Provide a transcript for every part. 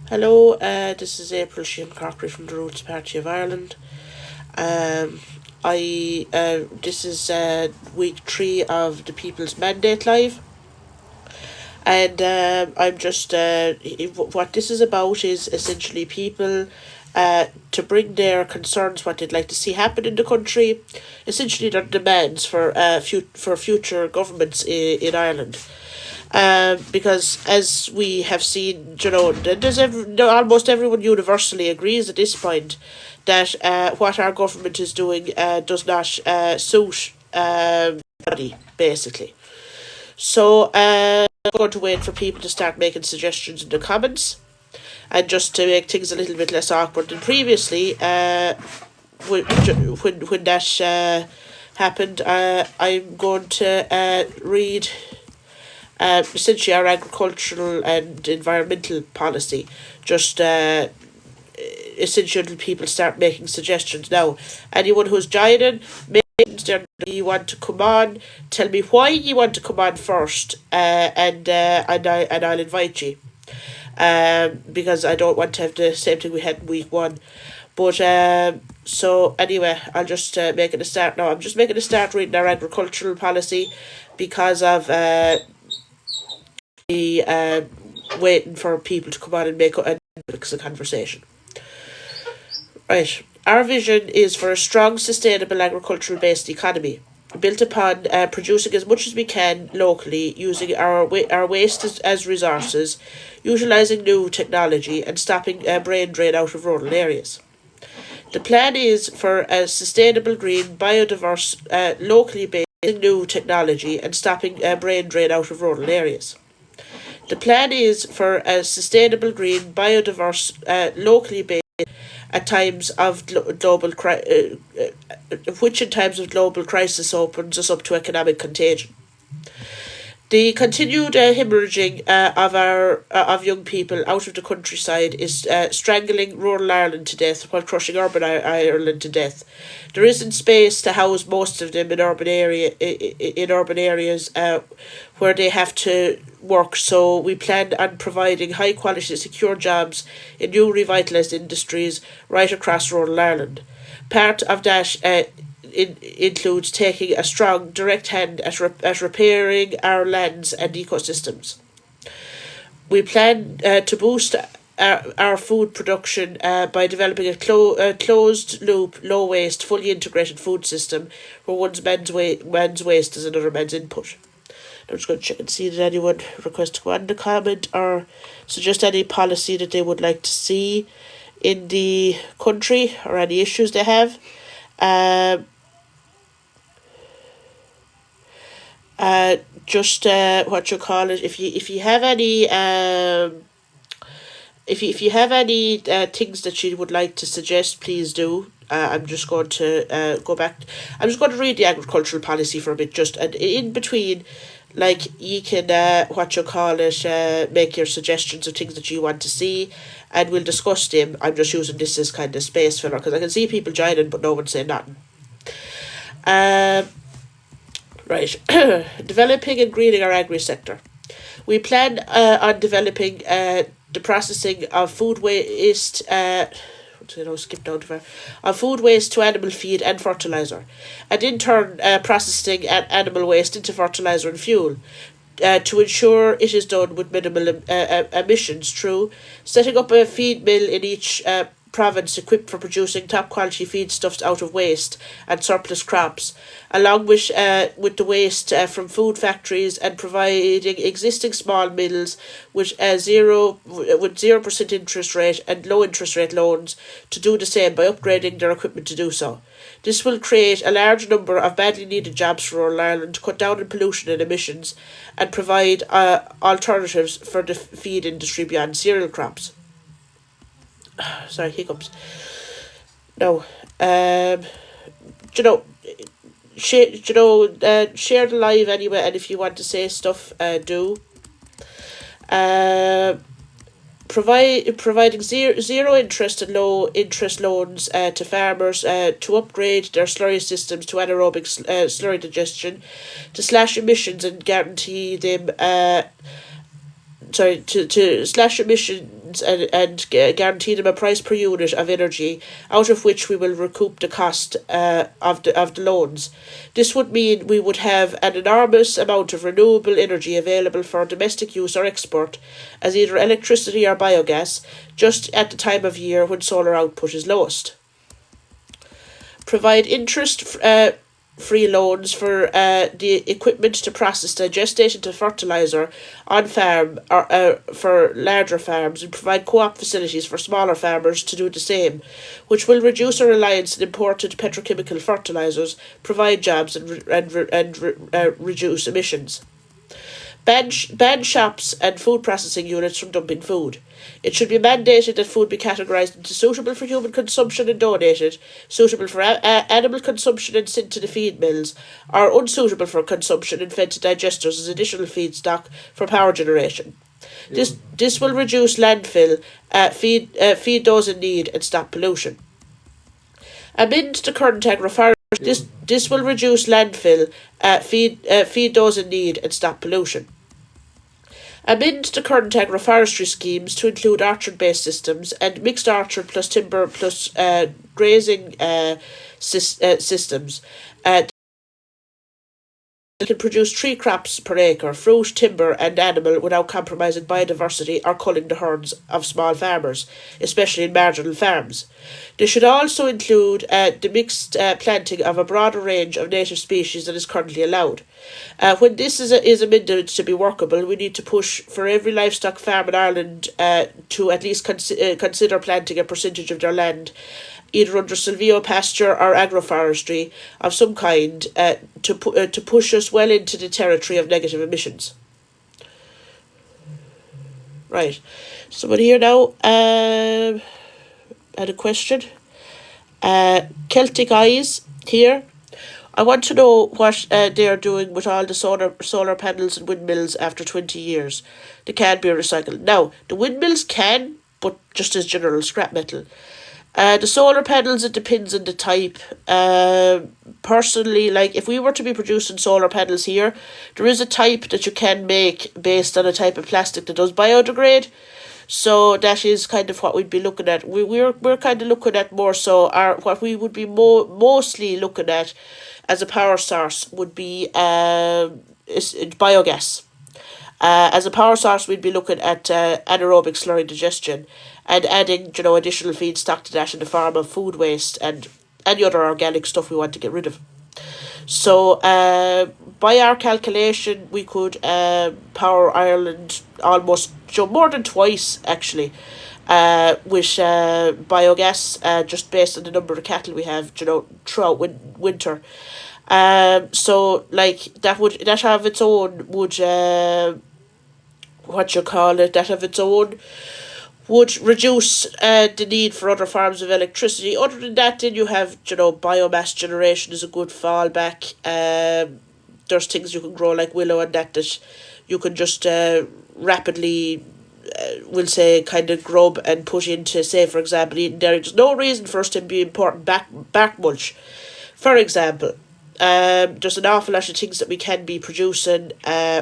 Hello, this is April Sheehan Crockery from the Roots Party of Ireland. Um, I This is week 3 of the People's Mandate Live, and I'm just what this is about is essentially people to bring their concerns, what they'd like to see happen in the country, essentially their demands for for future governments in Ireland. Because as we have seen, almost everyone universally agrees at this point that what our government is doing does not suit anybody, basically. So I'm going to wait for people to start making suggestions in the comments, and just to make things a little bit less awkward than previously, when that happened, I'm going to read essentially our agricultural and environmental policy. Just essentially people start making suggestions now. Anyone who's joining, you want to come on, tell me why you want to come on first, and I'll invite you. Because I don't want to have the same thing we had in week 1. But so anyway, I'll just make it a start now. I'm just making a start reading our agricultural policy because of the waiting for people to come on and make a conversation. Right. Our vision is for a strong, sustainable agricultural based economy, built upon producing as much as we can locally, using our waste as resources, utilising new technology, and stopping brain drain out of rural areas. The plan is for a sustainable, green, biodiverse, locally based new technology and stopping brain drain out of rural areas. The plan is for a sustainable, green, biodiverse, locally based at times of which in times of global crisis opens us up to economic contagion. The continued hemorrhaging of young people out of the countryside is strangling rural Ireland to death while crushing urban Ireland to death. There isn't space to house most of them in urban areas where they have to work. So we plan on providing high quality, secure jobs in new revitalised industries right across rural Ireland. Part of that includes taking a strong, direct hand at repairing our lands and ecosystems. We plan to boost our food production by developing a closed loop, low waste, fully integrated food system where man's waste is another man's input. I'm just going to check and see did anyone request to go on the comment or suggest any policy that they would like to see in the country or any issues they have. Just what you call it, if you have any if you have any things that you would like to suggest, please do. I'm just going to go back. I'm just going to read the agricultural policy for a bit, just and in between, like you can what you call it, make your suggestions of things that you want to see, and we'll discuss them. I'm just using this as kind of space filler because I can see people joining, but no one saying nothing. Right, developing and greening our agri sector. We plan on developing the processing of food waste. Skip down to of food waste to animal feed and fertilizer, and in turn processing animal waste into fertilizer and fuel. To ensure it is done with minimal emissions through setting up a feed mill in each province equipped for producing top quality feedstuffs out of waste and surplus crops, along with the waste from food factories, and providing existing small mills with 0% interest rate and low interest rate loans to do the same by upgrading their equipment to do so. This will create a large number of badly needed jobs for rural Ireland, cut down on pollution and emissions, and provide alternatives for the feed industry beyond cereal crops. Sorry, hiccups. No, share the live anyway, and if you want to say stuff, do. Providing zero interest and low interest loans to farmers to upgrade their slurry systems to anaerobic slurry digestion, to slash emissions and guarantee them to slash emissions loans and guarantee them a price per unit of energy, out of which we will recoup the cost of the loans. This would mean we would have an enormous amount of renewable energy available for domestic use or export as either electricity or biogas, just at the time of year when solar output is lowest. Provide interest-free loans for the equipment to process digestate into fertiliser on farm or for larger farms, and provide co-op facilities for smaller farmers to do the same, which will reduce our reliance on imported petrochemical fertilisers, provide jobs and reduce emissions. Ban shops and food processing units from dumping food. It should be mandated that food be categorised into suitable for human consumption and donated, suitable for animal consumption and sent to the feed mills, or unsuitable for consumption and fed to digesters as additional feedstock for power generation. This will reduce landfill, feed those in need, and stop pollution. Amend the current agroforestry. This will reduce landfill, feed those in need, and stop pollution. Amend the current agroforestry schemes to include orchard-based systems and mixed orchard plus timber plus grazing systems. Can produce 3 crops per acre, fruit, timber and animal, without compromising biodiversity or culling the herds of small farmers, especially in marginal farms. They should also include the mixed planting of a broader range of native species than is currently allowed. When this is amended to be workable, we need to push for every livestock farm in Ireland to at least consider planting a percentage of their land, either under silvopasture or agroforestry of some kind, to push us well into the territory of negative emissions. Right. Someone here now had a question. Celtic Eyes here. I want to know what they are doing with all the solar panels and windmills after 20 years. They can't be recycled. Now, the windmills can, but just as general scrap metal. The solar panels, it depends on the type. Personally, like if we were to be producing solar panels here, there is a type that you can make based on a type of plastic that does biodegrade. So that is kind of what we'd be looking at. We're kind of looking at more so what we would be mostly looking at as a power source would be biogas. As a power source, we'd be looking at anaerobic slurry digestion and adding, additional feedstock to that in the form of food waste and any other organic stuff we want to get rid of. So, by our calculation, we could power Ireland almost more than twice, actually, with biogas, just based on the number of cattle we have, throughout winter. So like that have its own would reduce the need for other forms of electricity. Other than that, then you have biomass generation is a good fallback. There's things you can grow like willow and that you can just rapidly we'll say kind of grub and put into, say for example, eating dairy. There's no reason for us to be importing bark mulch, for example. There's an awful lot of things that we can be producing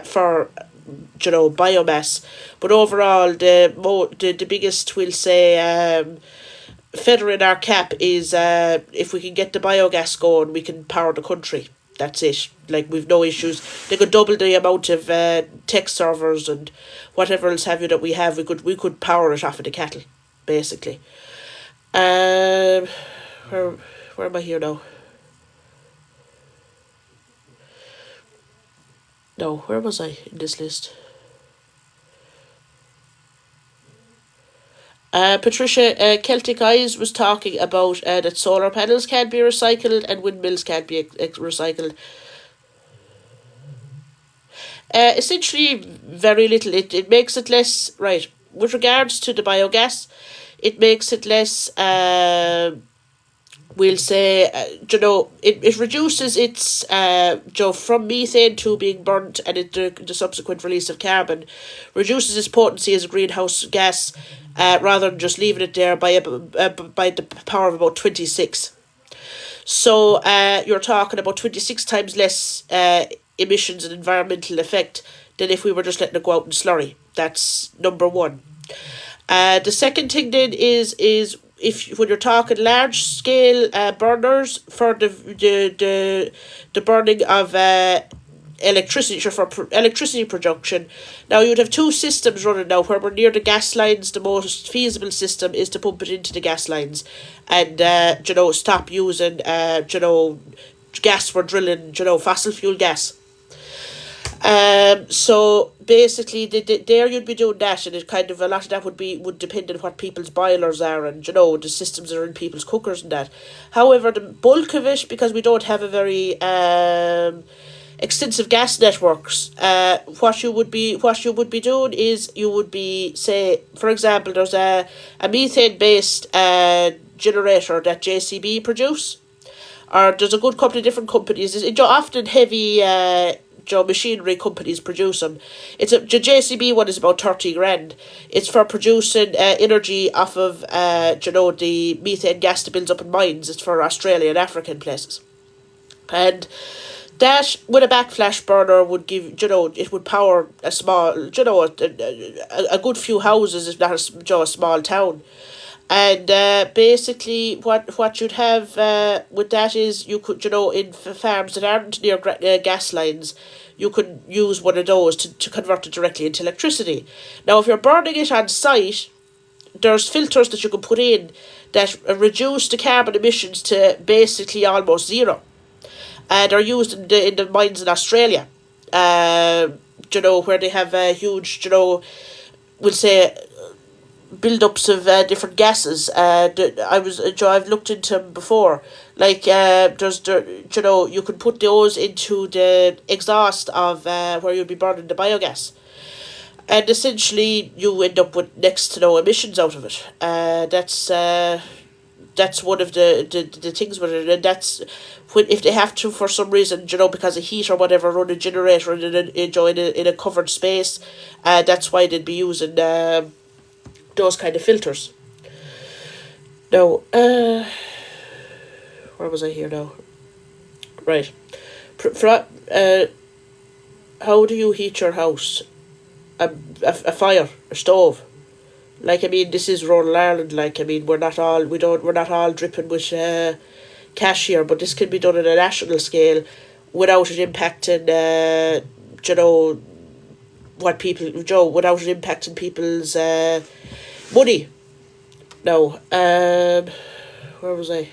for biomass, but overall the biggest, we'll say, feather in our cap is if we can get the biogas going, we can power the country. That's it. Like, we've no issues. They could double the amount of tech servers and whatever else have you that we have. We could power it off of the cattle, basically. Where am I here now? No, where was I in this list? Patricia, Celtic Eyes was talking about that solar panels can't be recycled and windmills can't be recycled. Essentially, very little. It makes it less, right, with regards to the biogas, it makes it less, we'll say, it reduces its, from methane to being burnt and the subsequent release of carbon, reduces its potency as a greenhouse gas, rather than just leaving it there by the power of about 26. So you're talking about 26 times less emissions and environmental effect than if we were just letting it go out in slurry. That's number one. The second thing then is if when you're talking large scale burners for the burning of electricity for electricity production. Now you'd have two systems running now. Where we're near the gas lines, the most feasible system is to pump it into the gas lines, and stop using gas for drilling fossil fuel gas. So basically, there you'd be doing that, and it kind of a lot of that would depend on what people's boilers are, and the systems that are in people's cookers and that. However, the bulk of it, because we don't have a very extensive gas networks, what you would be doing is you would be, say, for example, there's a methane based generator that JCB produce, or there's a good couple of different companies. It's often heavy machinery companies produce them. The JCB one is about 30 grand. It's for producing energy off of the methane gas that builds up in mines. It's for Australia and African places, and that with a backflash burner would give it would power a small a good few houses, if not a small town. And basically, what you'd have with that is you could, in farms that aren't near gas lines, you could use one of those to convert it directly into electricity. Now, if you're burning it on site, there's filters that you can put in that reduce the carbon emissions to basically almost zero. They're used in the mines in Australia, where they have huge, we'll say, build-ups of different gases. I've looked into them before. Like you could put those into the exhaust of where you'd be burning the biogas, and essentially you end up with next to no emissions out of it. That's one of the things with it, and that's when if they have to for some reason, because of heat or whatever, run a generator in a covered space. That's why they'd be using those kind of filters. Now, where was I here now? Right. How do you heat your house? A fire, a stove. This is rural Ireland. We're not all dripping with cash here, but this can be done on a national scale without it impacting, what people, without it impacting people's money. Now, where was I?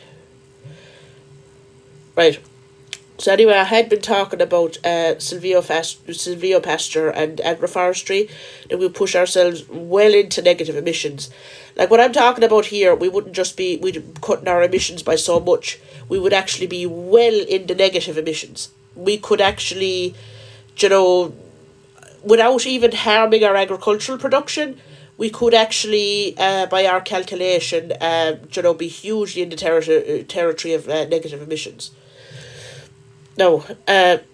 Right. So anyway, I had been talking about silvopasture and agroforestry, that we push ourselves well into negative emissions. Like what I'm talking about here, we'd cutting our emissions by so much. We would actually be well into negative emissions. We could actually, without even harming our agricultural production, we could actually, by our calculation, be hugely in the territory of negative emissions. Now,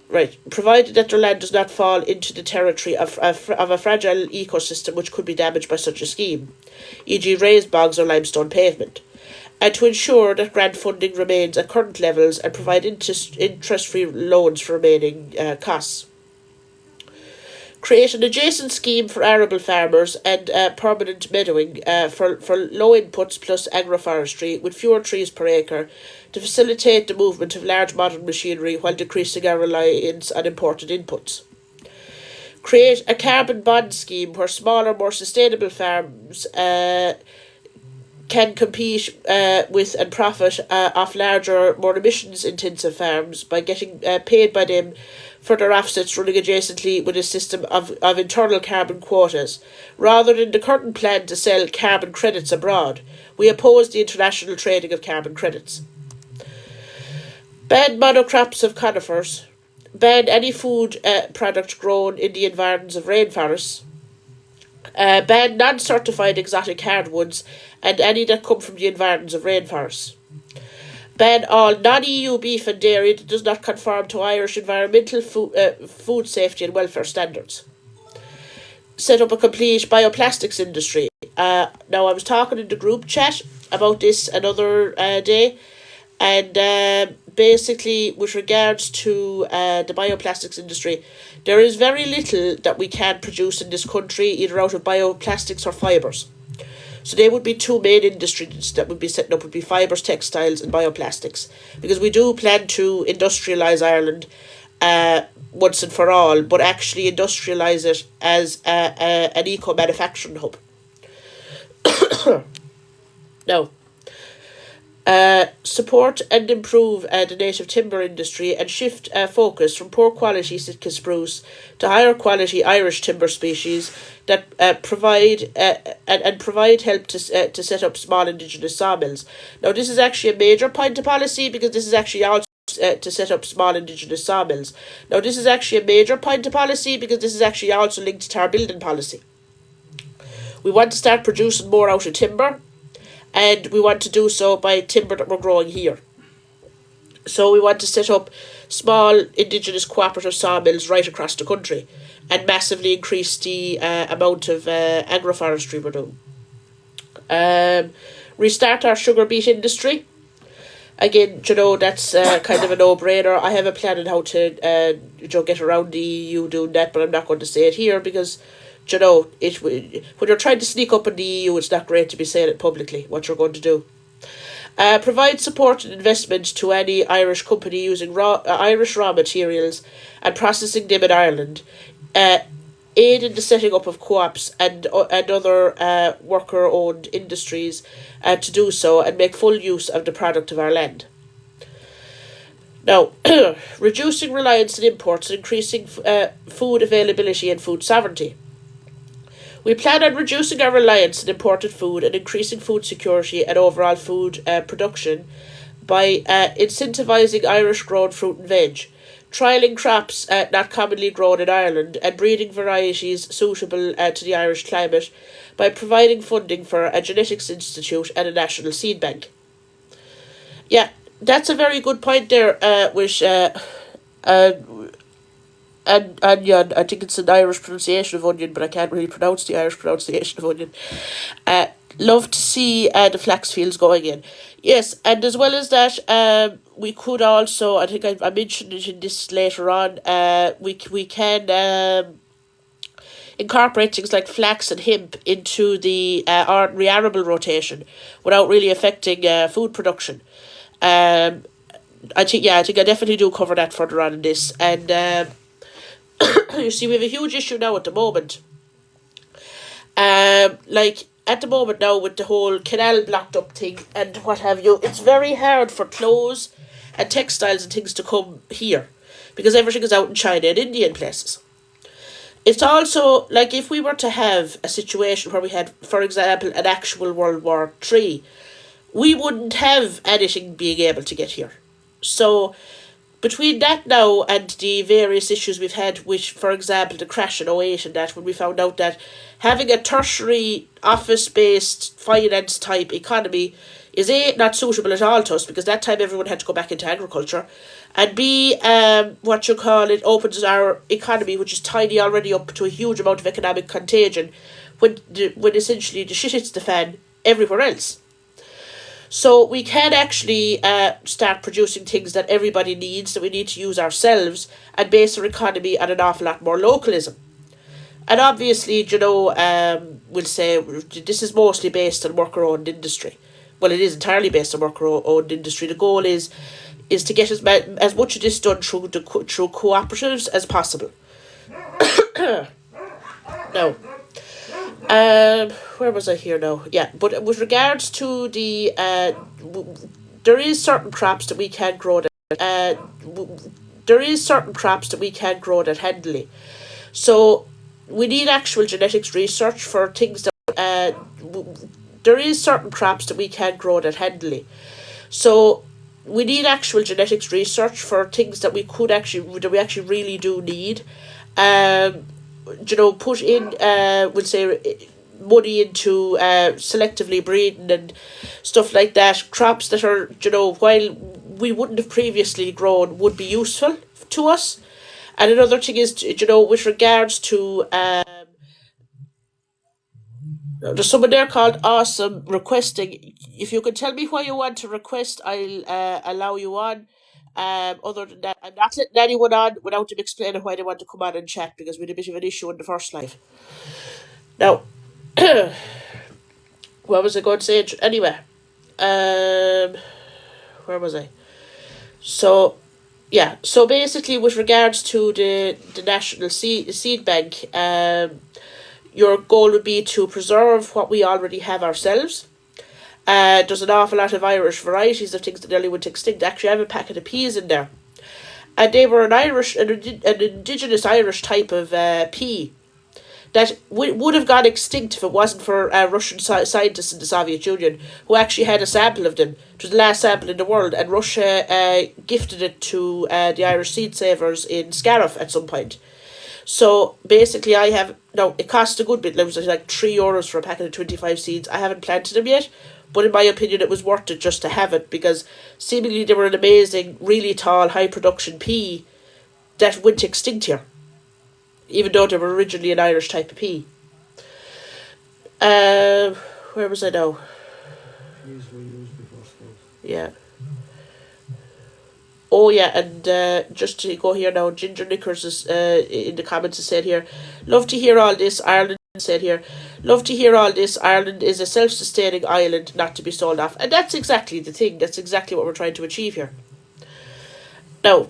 right, provided that their land does not fall into the territory of a fragile ecosystem which could be damaged by such a scheme, e.g. raised bogs or limestone pavement, and to ensure that grant funding remains at current levels and provide interest-free loans for remaining costs. Create an adjacent scheme for arable farmers and permanent meadowing for low inputs plus agroforestry with fewer trees per acre to facilitate the movement of large modern machinery while decreasing our reliance on imported inputs. Create a carbon bond scheme where smaller, more sustainable farms can compete with and profit off larger, more emissions-intensive farms by getting paid by them for their offsets running adjacently with a system of internal carbon quotas, rather than the current plan to sell carbon credits abroad. We oppose the international trading of carbon credits. Ban monocrops of conifers. Ban any food product grown in the environs of rainforests. Ban non-certified exotic hardwoods and any that come from the environs of rainforests. Ban all non-EU beef and dairy that does not conform to Irish environmental food safety and welfare standards. Set up a complete bioplastics industry. Now, I was talking in the group chat about this another day, and basically, with regards to the bioplastics industry, there is very little that we can produce in this country, either out of bioplastics or fibres. So they would be two main industries that would be setting up, would be fibres, textiles and bioplastics. Because we do plan to industrialise Ireland once and for all, but actually industrialise it as an eco-manufacturing hub. Now, support and improve the native timber industry and shift focus from poor quality Sitka spruce to higher quality Irish timber species that provide and provide help to set up small indigenous sawmills. Now, this is actually a major point of policy because this is actually also to set up small indigenous sawmills. Now, this is actually a major point of policy because this is actually also linked to our building policy. We want to start producing more out of timber, and we want to do so by timber that we're growing here. So we want to set up small indigenous cooperative sawmills right across the country and massively increase the amount of agroforestry we're doing. Restart our sugar beet industry. Again, that's kind of a no-brainer. I have a plan on how to get around the EU doing that, but I'm not going to say it here because when you're trying to sneak up in the EU, it's not great to be saying it publicly, what you're going to do. Provide support and investment to any Irish company using Irish raw materials and processing them in Ireland. Aid in the setting up of co-ops and other worker-owned industries to do so and make full use of the product of our land. Now, reducing reliance on imports and increasing food availability and food sovereignty. We plan on reducing our reliance on imported food and increasing food security and overall food production by incentivising Irish-grown fruit and veg, trialling crops not commonly grown in Ireland and breeding varieties suitable to the Irish climate by providing funding for a genetics institute and a national seed bank. Yeah, that's a very good point there, which onion. I think it's an Irish pronunciation of onion, but I can't really pronounce the Irish pronunciation of onion. Love to see the flax fields going in. Yes, and as well as that, we could also, I think I mentioned it in this later on, we can incorporate things like flax and hemp into the arable rotation without really affecting food production. I think I definitely do cover that further on in this. And you see, we have a huge issue now at the moment. At the moment now with the whole canal blocked up thing and what have you, it's very hard for clothes and textiles and things to come here because everything is out in China and India and places. It's also like if we were to have a situation where we had, for example, an actual World War III, we wouldn't have anything being able to get here. So between that now and the various issues we've had, which, for example, the crash in '08 and that, when we found out that having a tertiary office-based finance-type economy is A, not suitable at all to us, because that time everyone had to go back into agriculture, and B, opens our economy, which is tiny already, up to a huge amount of economic contagion, when essentially the shit hits the fan everywhere else. So we can actually start producing things that everybody needs, that we need to use ourselves, and base our economy on an awful lot more localism. And obviously, we'll say this is mostly based on worker-owned industry. Well, it is entirely based on worker-owned industry. The goal is to get as much of this done through cooperatives as possible. Now, where was I here now? Yeah, but with regards to the there is certain crops that we can grow that handily. So we need actual genetics research for things that there is certain crops that we can grow that handily. So we need actual genetics research for things that we actually really do need. Put in, we'll say, money into selectively breeding and stuff like that. Crops that are, while we wouldn't have previously grown, would be useful to us. And another thing is, with regards to, there's someone there called Awesome requesting. If you can tell me why you want to request, I'll allow you on. Other than that, I'm not letting anyone on without them explaining why they want to come on and chat, because we had a bit of an issue in the first live. Now, what was I going to say? Anyway, where was I? So, yeah. So basically, with regards to the national seed bank, your goal would be to preserve what we already have ourselves. There's an awful lot of Irish varieties of things that nearly went extinct. Actually, I have a packet of peas in there, and they were an indigenous Irish type of pea that would have gone extinct if it wasn't for Russian scientists in the Soviet Union who actually had a sample of them. It was the last sample in the world, and Russia gifted it to the Irish seed savers in Scariff at some point. So basically, I have now. It cost a good bit. It was like €3 for a packet of 25 seeds. I haven't planted them yet, but in my opinion, it was worth it just to have it because seemingly they were an amazing, really tall, high production pea that went extinct here, even though they were originally an Irish type of pea. Where was I now? Yeah. Oh yeah, and just to go here now, Ginger Knickers is in the comments has said here, love to hear all this. Ireland said here, love to hear all this. Ireland is a self-sustaining island, not to be sold off, and that's exactly the thing. That's exactly what we're trying to achieve here. Now,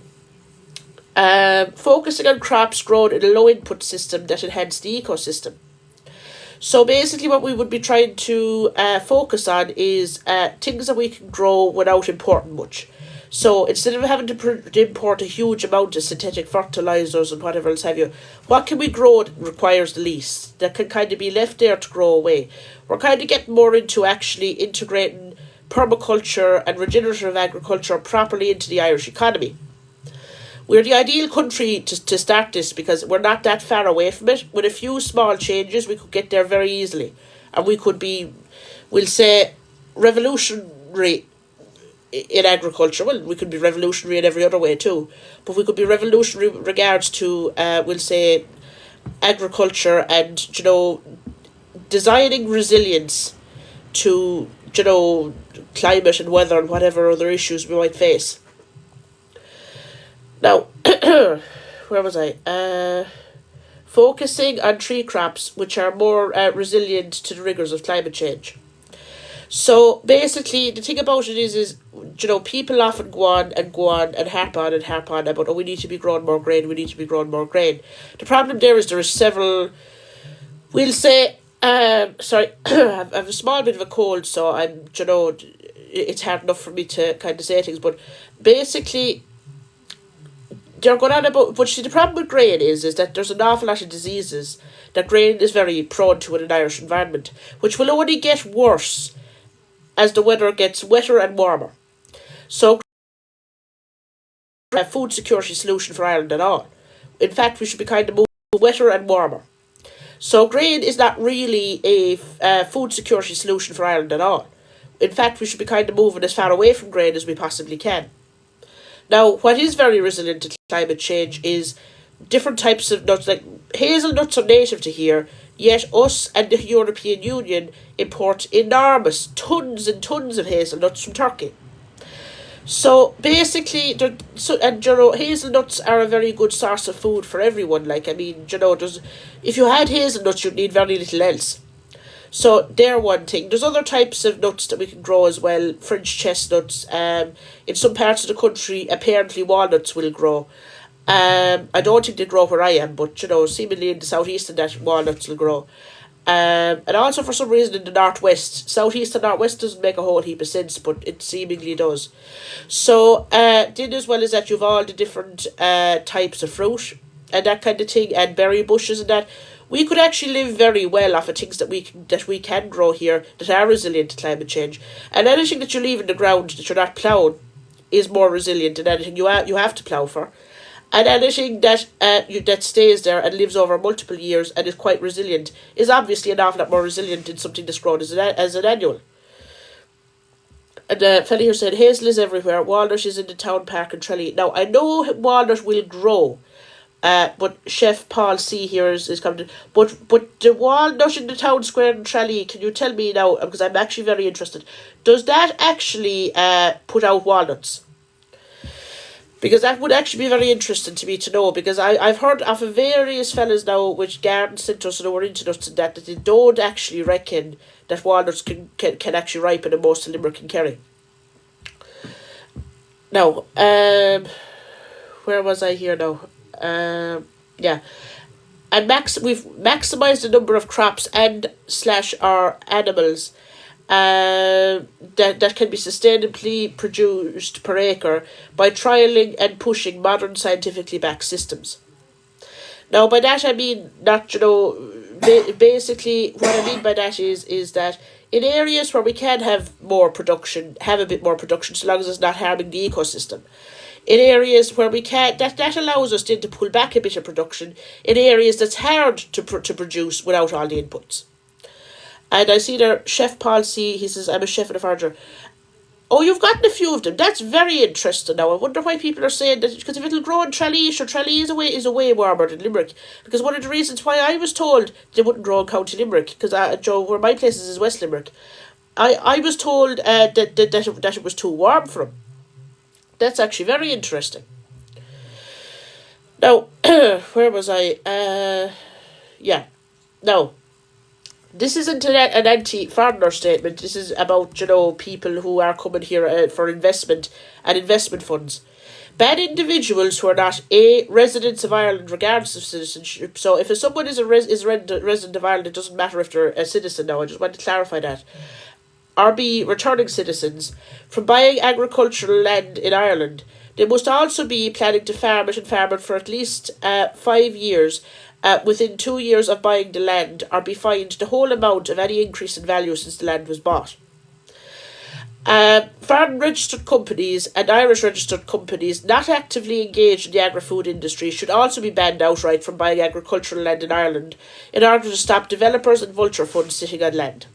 focusing on crops grown in a low input system that enhance the ecosystem. So basically what we would be trying to focus on is things that we can grow without importing much. So instead of having to import a huge amount of synthetic fertilizers and whatever else have you, what can we grow that requires the least, that can kind of be left there to grow away? We're kind of getting more into actually integrating permaculture and regenerative agriculture properly into the Irish economy. We're the ideal country to start this because we're not that far away from it. With a few small changes, we could get there very easily. And we could be, we'll say, revolutionary in agriculture. Well, we could be revolutionary in every other way too. But we could be revolutionary with regards to, we'll say, agriculture and, designing resilience to, climate and weather and whatever other issues we might face. Now, where was I? Focusing on tree crops which are more resilient to the rigours of climate change. So basically, the thing about it is people often go on and harp on about, oh, we need to be growing more grain, we need to be growing more grain. The problem there is several, we'll say, sorry, I have a small bit of a cold, so I'm, it's hard enough for me to kind of say things, but basically, they're going on about, but see, the problem with grain is that there's an awful lot of diseases that grain is very prone to in an Irish environment, which will only get worse as the weather gets wetter and warmer. So, a food security solution for Ireland at all. In fact, we should be kind of moving wetter and warmer. So, grain is not really a food security solution for Ireland at all. In fact, we should be kind of moving as far away from grain as we possibly can. Now, what is very resilient to climate change is different types of nuts. Like hazelnuts are native to here, yet us and the European Union import enormous tons and tons of hazelnuts from Turkey. So basically, hazelnuts are a very good source of food for everyone. Like, I mean, if you had hazelnuts, you'd need very little else. So they're one thing. There's other types of nuts that we can grow as well. French chestnuts. In some parts of the country, apparently walnuts will grow. I don't think they grow where I am, but seemingly in the southeast and that walnuts will grow. And also for some reason in the northwest, southeast and northwest doesn't make a whole heap of sense, but it seemingly does. So then as well as that, you've all the different types of fruit and that kind of thing, and berry bushes and that. We could actually live very well off of things that we can grow here that are resilient to climate change. And anything that you leave in the ground that you're not ploughing is more resilient than anything you have to plough for. And anything that that stays there and lives over multiple years and is quite resilient is obviously an awful lot more resilient than something that's grown as an annual. And the fella here said, hazel is everywhere. Walnut is in the town park in Tralee. Now, I know walnut will grow. But Chef Paul C here is coming to, but the walnut in the town square in Tralee, can you tell me now, because I'm actually very interested, does that actually put out walnuts? Because that would actually be very interesting to me to know, because I've heard of various fellas now which garden centres and we're into nuts and that they don't actually reckon that walnuts can actually ripen in most of Limerick and Kerry. Now, where was I here now? Yeah. And we've maximised the number of crops and slash our animals that can be sustainably produced per acre by trialling and pushing modern scientifically backed systems. Now, by that I mean not, basically what I mean by that is that in areas where we can have more production, have a bit more production, so long as it's not harming the ecosystem. In areas where we can, that allows us then to pull back a bit of production. In areas that's hard to produce without all the inputs. And I see there, Chef Paul C, he says, I'm a chef and a forger. Oh, you've gotten a few of them. That's very interesting now. I wonder why people are saying that, because if it'll grow in Tralee, sure, Tralee is a way warmer than Limerick. Because one of the reasons why I was told they wouldn't grow in County Limerick, because Joe, where my place is West Limerick, I was told that it was too warm for them. That's actually very interesting. Now, where was I? Yeah. Now, this isn't an anti-foreigner statement. This is about, people who are coming here for investment and investment funds. Bad individuals who are not A, residents of Ireland regardless of citizenship. So if someone is a resident of Ireland, it doesn't matter if they're a citizen now. I just want to clarify that. Or B, returning citizens, from buying agricultural land in Ireland. They must also be planning to farm it and farm it for at least 5 years within 2 years of buying the land, or be fined the whole amount of any increase in value since the land was bought. Foreign registered companies and Irish registered companies not actively engaged in the agri-food industry should also be banned outright from buying agricultural land in Ireland in order to stop developers and vulture funds sitting on land.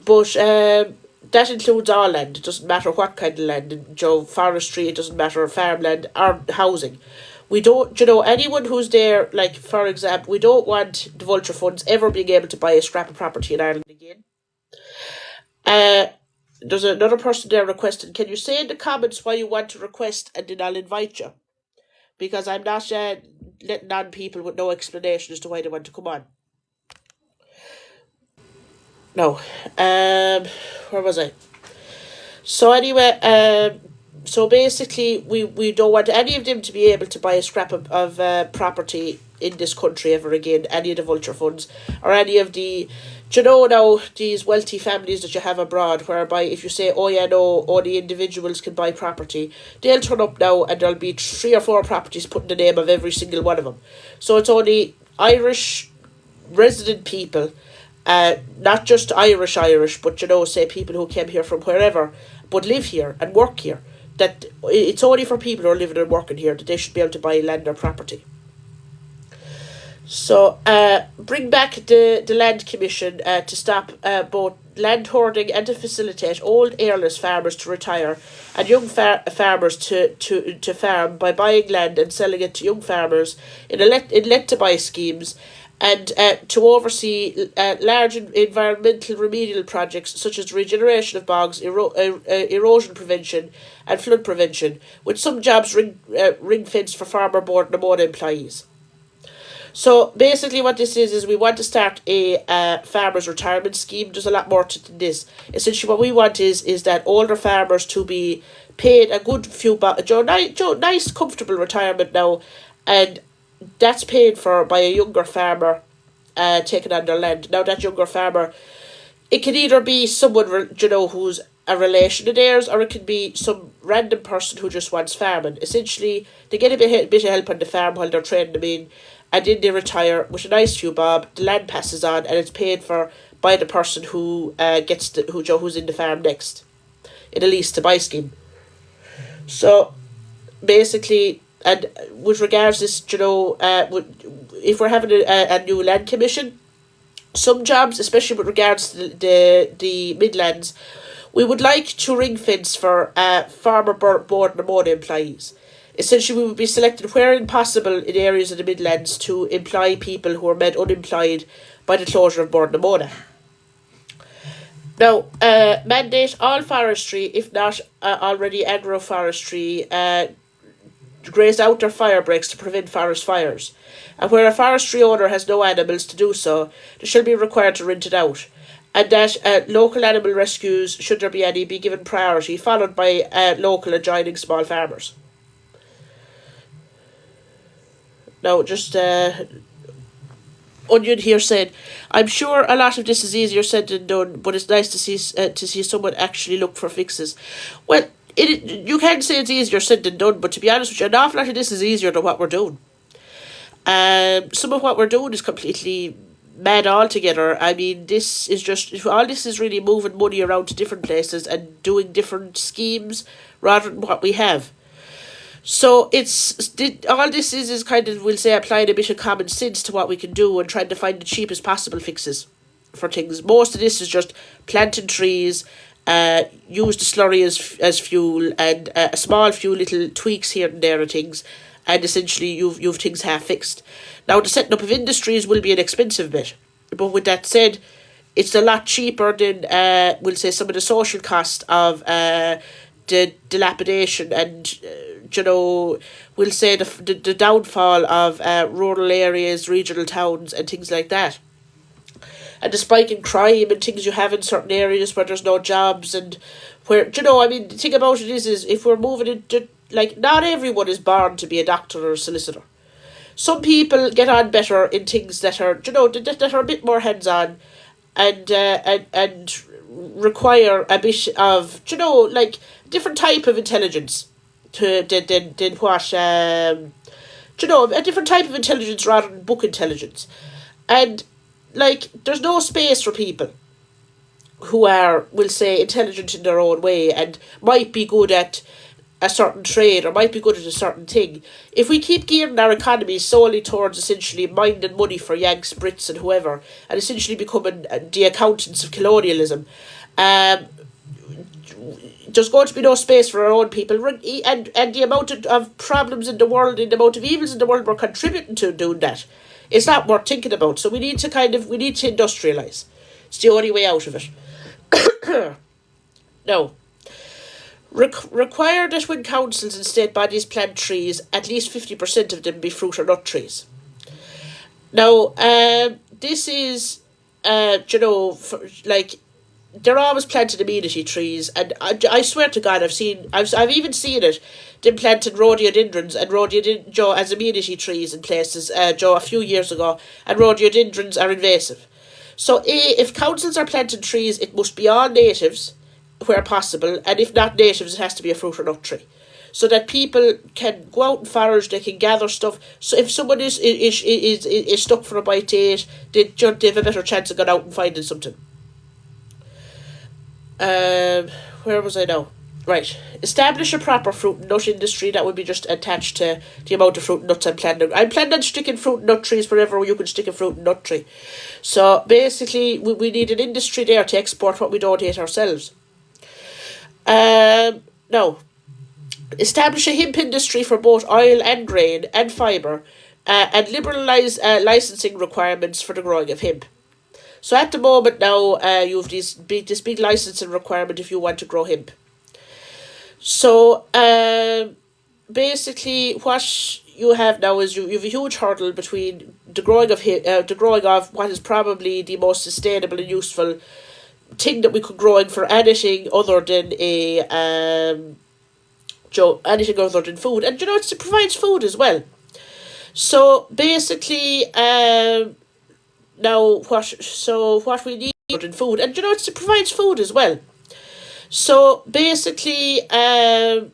But that includes all land. It doesn't matter what kind of land. Forestry, it doesn't matter, farmland or housing. We don't, anyone who's there, like, for example, we don't want the vulture funds ever being able to buy a scrap of property in Ireland again. There's another person there requesting, can you say in the comments why you want to request, and then I'll invite you? Because I'm not letting on people with no explanation as to why they want to come on. No. Where was I? So anyway, so basically we don't want any of them to be able to buy a scrap of property in this country ever again, any of the vulture funds, or any of the, now, these wealthy families that you have abroad, whereby if you say, oh yeah, no, only individuals can buy property, they'll turn up now and there'll be 3 or 4 properties put in the name of every single one of them. So it's only Irish resident people, not just Irish, but say people who came here from wherever, but live here and work here, that it's only for people who are living and working here that they should be able to buy land or property. So bring back the Land Commission to stop both land hoarding and to facilitate old airless farmers to retire and young farmers to farm by buying land and selling it to young farmers in let-to-buy schemes, and to oversee large environmental remedial projects such as regeneration of bogs, erosion prevention and flood prevention, with some jobs ring-fenced for farmer board and Namona employees. So basically what this is we want to start a farmers retirement scheme. There's a lot more to this. Essentially what we want is that older farmers to be paid a good few nice comfortable retirement now, and that's paid for by a younger farmer taking on their land. Now that younger farmer, it can either be someone who's a relation of theirs, or it could be some random person who just wants farming. Essentially they get a bit of help on the farm while they're training them in, and then they retire with a nice few bob. The land passes on and it's paid for by the person who who's in the farm next in a lease to buy scheme. So basically, and with regards to this, if we're having a new land commission, some jobs, especially with regards to the Midlands, we would like to ring fence for farmer board and Namona employees. Essentially, we would be selected where possible in areas of the Midlands to employ people who are made unemployed by the closure of Board Namona. Now, mandate all forestry, if not already agroforestry, graze out their fire breaks to prevent forest fires. And where a forestry owner has no animals to do so, they shall be required to rent it out. And that local animal rescues, should there be any, be given priority, followed by local adjoining small farmers. Now, just Onion here said, I'm sure a lot of this is easier said than done, but it's nice to see someone actually look for fixes. Well, you can say it's easier said than done, but to be honest with you, an awful lot of this is easier than what we're doing. Some of what we're doing is completely mad altogether. I mean, this is just, all this is really moving money around to different places and doing different schemes rather than what we have. So all this is kind of, we'll say, applying a bit of common sense to what we can do and trying to find the cheapest possible fixes for things. Most of this is just planting trees, use the slurry as fuel, and a small few little tweaks here and there of things, and essentially you've things half fixed. Now, the setting up of industries will be an expensive bit, but with that said, it's a lot cheaper than we'll say some of the social cost of the dilapidation and we'll say the downfall of rural areas, regional towns and things like that. And the spike in crime and things you have in certain areas where there's no jobs, and where, I mean, the thing about it is if we're moving into, like, not everyone is born to be a doctor or a solicitor. Some people get on better in things that are, that are a bit more hands-on and require a bit of, like, different type of intelligence than what, a different type of intelligence rather than book intelligence. And, like, there's no space for people who are, we'll say, intelligent in their own way and might be good at a certain trade or might be good at a certain thing. If we keep gearing our economy solely towards essentially minding money for Yanks, Brits and whoever, and essentially becoming the accountants of colonialism, there's going to be no space for our own people, and the amount of problems in the world and the amount of evils in the world we're contributing to doing that, it's not worth thinking about. So we need to industrialise. It's the only way out of it. Now, require that when councils and state bodies plant trees, at least 50% of them be fruit or nut trees. Now, this is, they're always planting amenity trees, and I swear to God, I've even seen it. Them planting rhododendrons and as amenity trees in places, a few years ago, and rhododendrons are invasive. So, if councils are planting trees, it must be all natives, where possible, and if not natives, it has to be a fruit or nut tree, so that people can go out and forage, they can gather stuff. So if someone is stuck for a bite to eat, they have a better chance of going out and finding something. Where was I now? Right. Establish a proper fruit and nut industry that would be just attached to the amount of fruit and nuts I'm planning. I'm planning on sticking fruit and nut trees wherever you can stick a fruit and nut tree. So basically, we need an industry there to export what we don't eat ourselves. Now, establish a hemp industry for both oil and grain and fibre, and liberalise licensing requirements for the growing of hemp. So at the moment now, you have this big licensing requirement if you want to grow hemp. So basically, what you have now is you have a huge hurdle between the growing of what is probably the most sustainable and useful thing that we could grow in for anything other than anything other than food, and it provides food as well. So basically, now what we need in food, and it provides food as well. So basically, now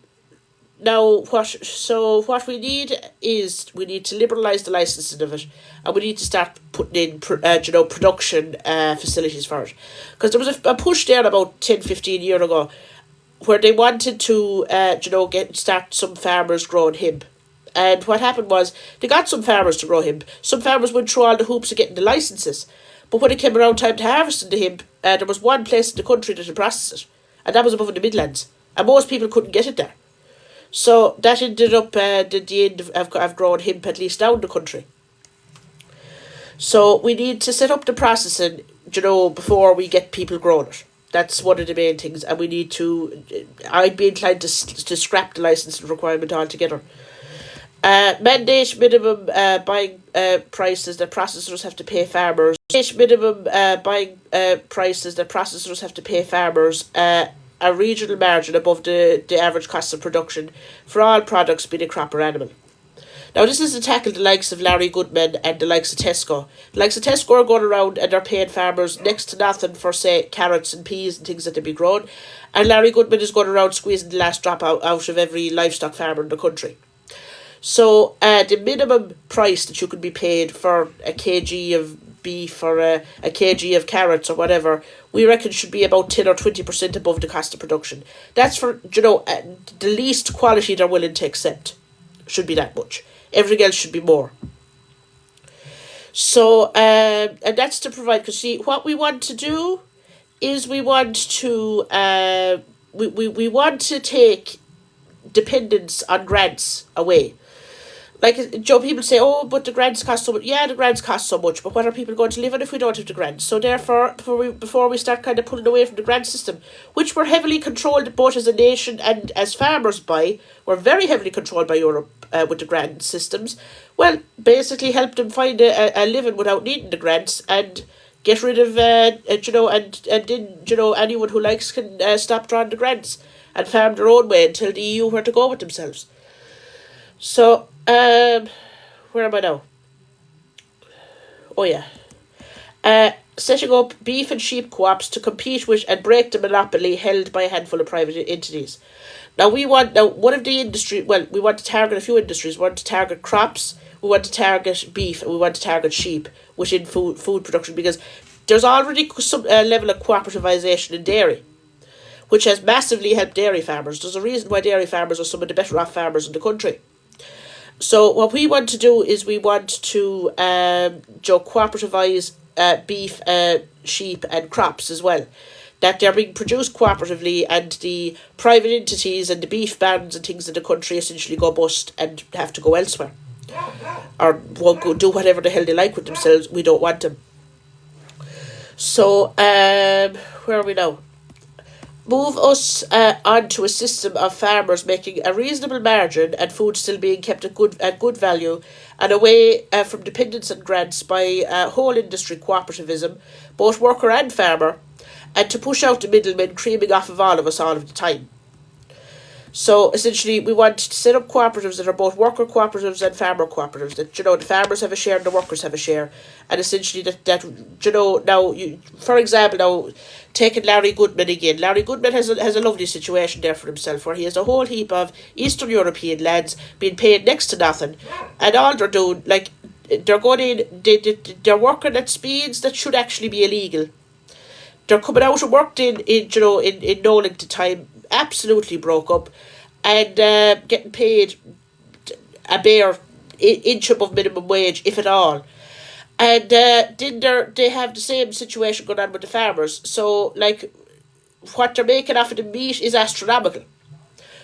what we need is we need to liberalise the licensing of it, and we need to start putting in production facilities for it, because there was a push there about 10-15 years ago where they wanted to start some farmers growing hemp. And what happened was they got some farmers to grow hemp. Some farmers went through all the hoops of getting the licenses, but when it came around time to harvesting the hemp, there was one place in the country that had processed it, and that was above in the Midlands, and most people couldn't get it there. So that ended up the end of growing hemp, at least down the country. So we need to set up the processing, before we get people growing it. That's one of the main things, and we need to. I'd be inclined to scrap the licensing requirement altogether. Mandate minimum buying prices that processors have to pay farmers. Mandate minimum buying prices that processors have to pay farmers. A regional margin above the average cost of production for all products, being a crop or animal. Now, this is to tackle the likes of Larry Goodman and the likes of Tesco. The likes of Tesco are going around and they're paying farmers next to nothing for, say, carrots and peas and things that they be grown. And Larry Goodman is going around squeezing the last drop out of every livestock farmer in the country. So, the minimum price that you could be paid for a kg of beef or a kg of carrots or whatever, we reckon should be about 10 or 20% above the cost of production. That's for, the least quality they're willing to accept. Should be that much. Everything else should be more. So, and that's to provide, because see, what we want to do is we want to we want to take dependence on grants away. Like, Joe, people say, oh, but the grants cost so much. Yeah, the grants cost so much, but what are people going to live on if we don't have the grants? So therefore, before we start kind of pulling away from the grant system, which we're heavily controlled both as a nation and as farmers by, we're very heavily controlled by Europe with the grant systems, well, basically help them find a living without needing the grants and get rid of, and then, anyone who likes can stop drawing the grants and farm their own way and tell the EU where to go with themselves. So, where am I now? Oh yeah. Setting up beef and sheep co-ops to compete with and break the monopoly held by a handful of private entities. Now we want one of the industry. Well, we want to target a few industries. We want to target crops. We want to target beef, and we want to target sheep within food production, because there's already some level of cooperativization in dairy, which has massively helped dairy farmers. There's a reason why dairy farmers are some of the better off farmers in the country. So what we want to do is we want to cooperativize beef, sheep and crops as well. That they're being produced cooperatively, and the private entities and the beef barns and things in the country essentially go bust and have to go elsewhere. Or won't go do whatever the hell they like with themselves. We don't want them. So, where are we now? Move us onto a system of farmers making a reasonable margin and food still being kept at good value, and away from dependence on grants by whole industry cooperativism, both worker and farmer, and to push out the middlemen creaming off of all of us all of the time. So essentially, we want to set up cooperatives that are both worker cooperatives and farmer cooperatives. That the farmers have a share and the workers have a share, and essentially that now for example, now taking Larry Goodman again. Larry Goodman has a lovely situation there for himself, where he has a whole heap of Eastern European lads being paid next to nothing, and all they're doing, like, they're going in, they're working at speeds that should actually be illegal. They're coming out and worked in no length of time, absolutely broke up, and getting paid a bare inch above minimum wage, if at all. And then they have the same situation going on with the farmers. So, like, what they're making off of the meat is astronomical,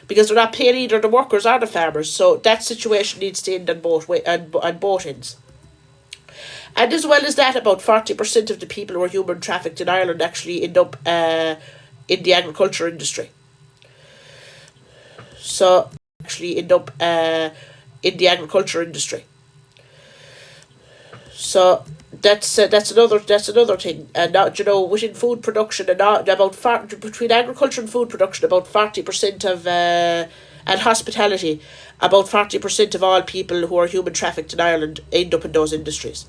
because they're not paying either the workers or the farmers. So that situation needs to end on both ends. And as well as that, about 40% of the people who are human trafficked in Ireland actually end up in the agriculture industry. So actually end up in the agriculture industry. So that's another thing. And now, within food production, and between agriculture and food production, about 40% of and hospitality, about 40% of all people who are human trafficked in Ireland end up in those industries.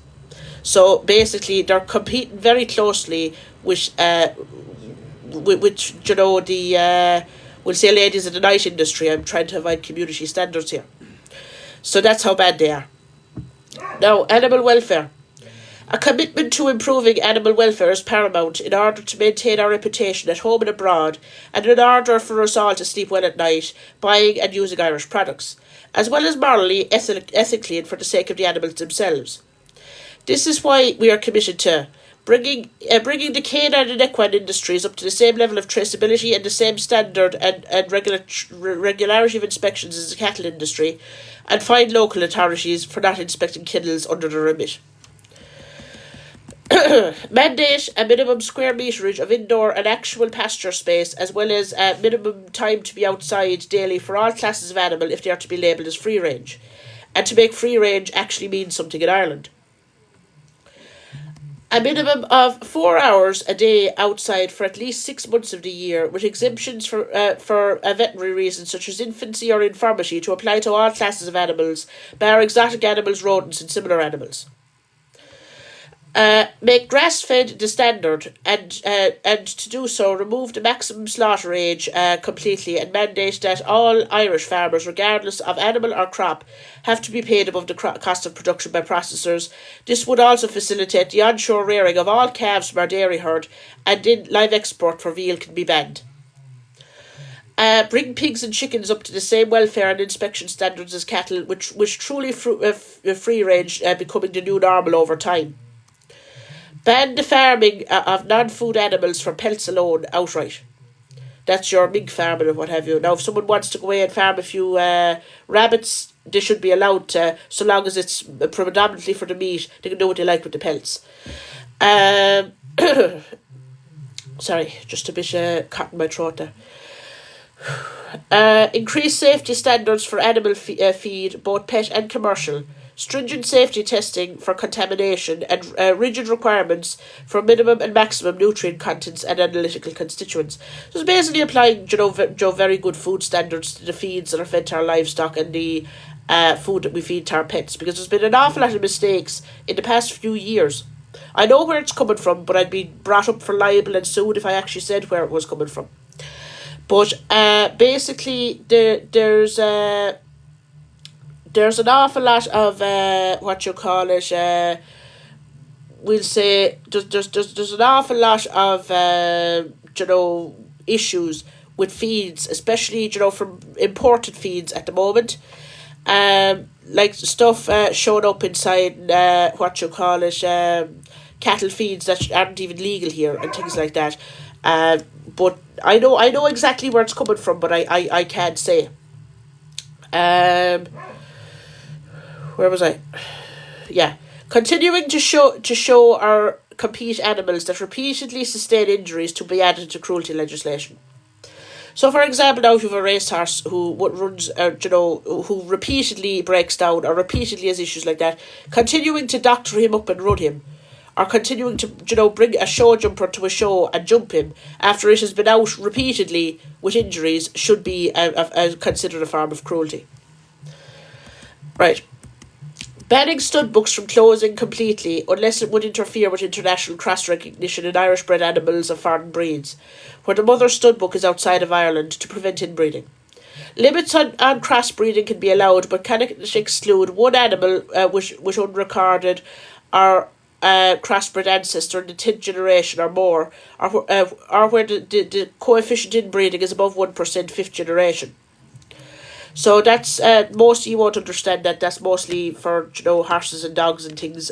So basically, they're competing very closely with the we'll say ladies in the night industry. I'm trying to avoid community standards here. So that's how bad they are. Now, animal welfare. A commitment to improving animal welfare is paramount in order to maintain our reputation at home and abroad, and in order for us all to sleep well at night, buying and using Irish products, as well as morally, ethically, and for the sake of the animals themselves. This is why we are committed to bringing the canine and equine industries up to the same level of traceability and the same standard and regularity of inspections as the cattle industry, and fine local authorities for not inspecting kennels under the remit. Mandate a minimum square meterage of indoor and actual pasture space, as well as a minimum time to be outside daily for all classes of animal if they are to be labelled as free range. and to make free range actually mean something in Ireland. A minimum of 4 hours a day outside for at least 6 months of the year, with exemptions for veterinary reasons such as infancy or infirmity to apply to all classes of animals, bar exotic animals, rodents, and similar animals. Make grass-fed the standard, and to do so, remove the maximum slaughter age completely, and mandate that all Irish farmers, regardless of animal or crop, have to be paid above the cost of production by processors. This would also facilitate the onshore rearing of all calves from our dairy herd, and in live export for veal can be banned. Bring pigs and chickens up to the same welfare and inspection standards as cattle, which truly free range, becoming the new normal over time. Ban the farming of non-food animals for pelts alone outright. That's your mink farming and what have you. Now, if someone wants to go away and farm a few rabbits, they should be allowed to, so long as it's predominantly for the meat. They can do what they like with the pelts. Sorry, just a bit caught in my throat there. Increase safety standards for animal feed, both pet and commercial. Stringent safety testing for contamination, and rigid requirements for minimum and maximum nutrient contents and analytical constituents. So it's basically applying, very good food standards to the feeds that are fed to our livestock and the food that we feed to our pets, because there's been an awful lot of mistakes in the past few years. I know where it's coming from, but I'd be brought up for libel and sued if I actually said where it was coming from. But basically, there's an awful lot of we'll say there's an awful lot of issues with feeds, especially from imported feeds at the moment. Like stuff showing up inside cattle feeds that aren't even legal here and things like that. But I know exactly where it's coming from, but I can't say. Where was I? Yeah. Continuing to show or compete animals that repeatedly sustain injuries to be added to cruelty legislation. So, for example, now if you have a racehorse who runs, who repeatedly breaks down or repeatedly has issues like that, continuing to doctor him up and run him, or continuing to, bring a show jumper to a show and jump him after it has been out repeatedly with injuries should be considered a form of cruelty. Right. Banning stud books from closing completely unless it would interfere with international cross-recognition in Irish-bred animals of foreign breeds, where the mother stud book is outside of Ireland, to prevent inbreeding. Limits on crossbreeding can be allowed, but cannot exclude one animal with unrecorded or crossbred ancestor in the 10th generation or more, or where the coefficient inbreeding is above 1%, 5th generation. So that's most of you won't understand that. That's mostly for horses and dogs and things.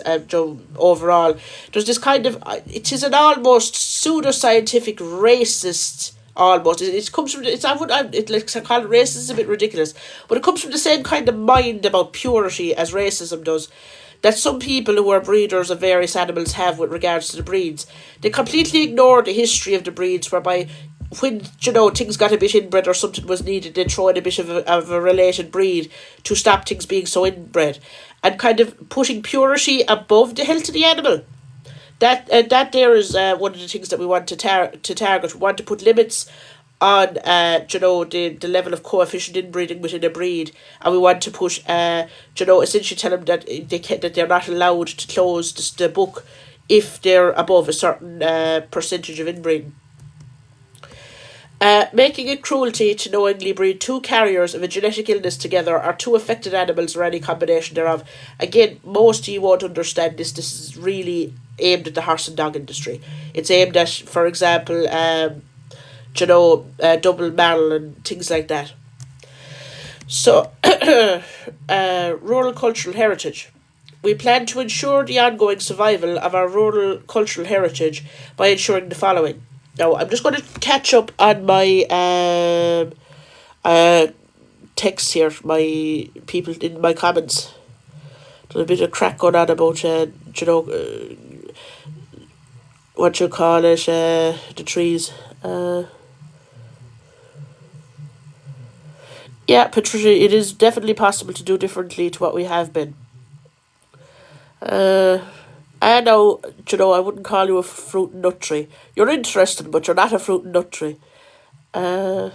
Overall, there's this kind of it is an almost pseudoscientific racist. Almost it comes from I call it racist is a bit ridiculous, but it comes from the same kind of mind about purity as racism does. That some people who are breeders of various animals have with regards to the breeds. They completely ignore the history of the breeds, whereby when things got a bit inbred or something was needed, they'd throw in a bit of a related breed to stop things being so inbred, and kind of putting purity above the health of the animal. That there is one of the things that we want to target. We want to put limits on the level of coefficient inbreeding within a breed, and we want to put essentially tell them that they're not allowed to close the book if they're above a certain percentage of inbreeding. Making it cruelty to knowingly breed two carriers of a genetic illness together, or two affected animals, or any combination thereof. Again, most of you won't understand this. This is really aimed at the horse and dog industry. It's aimed at, for example, double barrel and things like that. So, rural cultural heritage. We plan to ensure the ongoing survival of our rural cultural heritage by ensuring the following. Now, I'm just going to catch up on my text here, my people in my comments. There's a bit of crack going on about, the trees. Yeah, Patricia, it is definitely possible to do differently to what we have been. Uh, I know, I wouldn't call you a fruit and nut tree. You're interesting, but you're not a fruit and nut tree. Uh,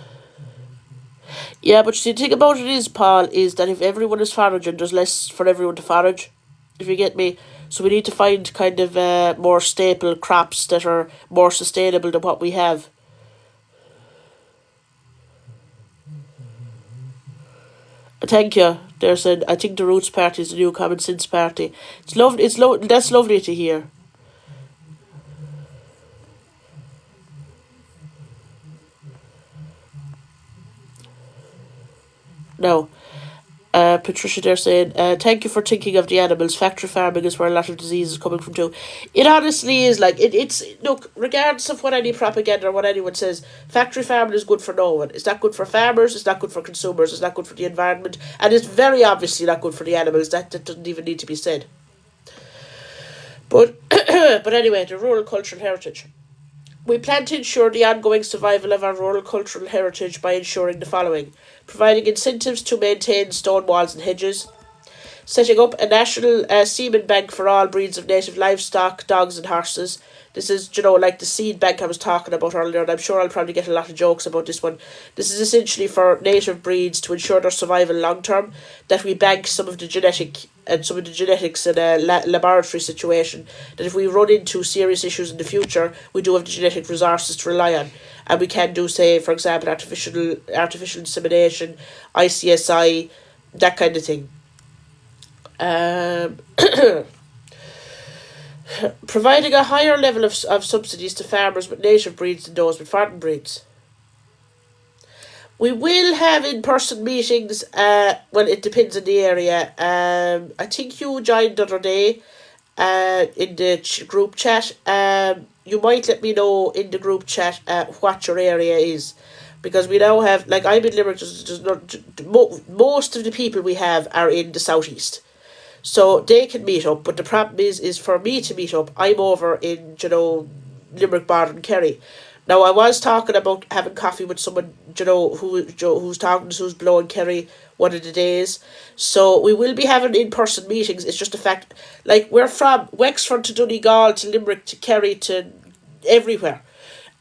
yeah, but the thing about it is, Paul, is that if everyone is foraging, there's less for everyone to forage. If you get me. So we need to find kind of more staple crops that are more sustainable than what we have. Thank you. There's an. I think the Roots Party is the new Common Sense Party. It's lovely. That's lovely to hear. No. Patricia, they're saying, thank you for thinking of the animals. Factory farming is where a lot of disease is coming from too. It honestly is like it's look, regardless of what any propaganda or what anyone says, factory farming is good for no one. It's not good for farmers, it's not good for consumers, it's not good for the environment, and it's very obviously not good for the animals. That doesn't even need to be said. But but anyway, the rural cultural heritage. We plan to ensure the ongoing survival of our rural cultural heritage by ensuring the following: providing incentives to maintain stone walls and hedges, setting up a national semen bank for all breeds of native livestock, dogs and horses. This is, like the seed bank I was talking about earlier, and I'm sure I'll probably get a lot of jokes about this one. This is essentially for native breeds to ensure their survival long term, that we bank some of the genetics in a laboratory situation, that if we run into serious issues in the future, we do have the genetic resources to rely on. And we can do, say, for example, artificial insemination, ICSI, that kind of thing. Um, providing a higher level of subsidies to farmers with native breeds than those with foreign breeds. We will have in-person meetings. Well, it depends on the area. I think you joined the other day in the group chat. You might let me know in the group chat what your area is. Because we now have, like, I'm in Limerick, most of the people we have are in the southeast. So they can meet up, but the problem is for me to meet up, I'm over in, Limerick, Bar and Kerry. Now, I was talking about having coffee with someone, who's talking to who's below in Kerry one of the days. So we will be having in-person meetings. It's just a fact, like, we're from Wexford to Donegal to Limerick to Kerry to everywhere.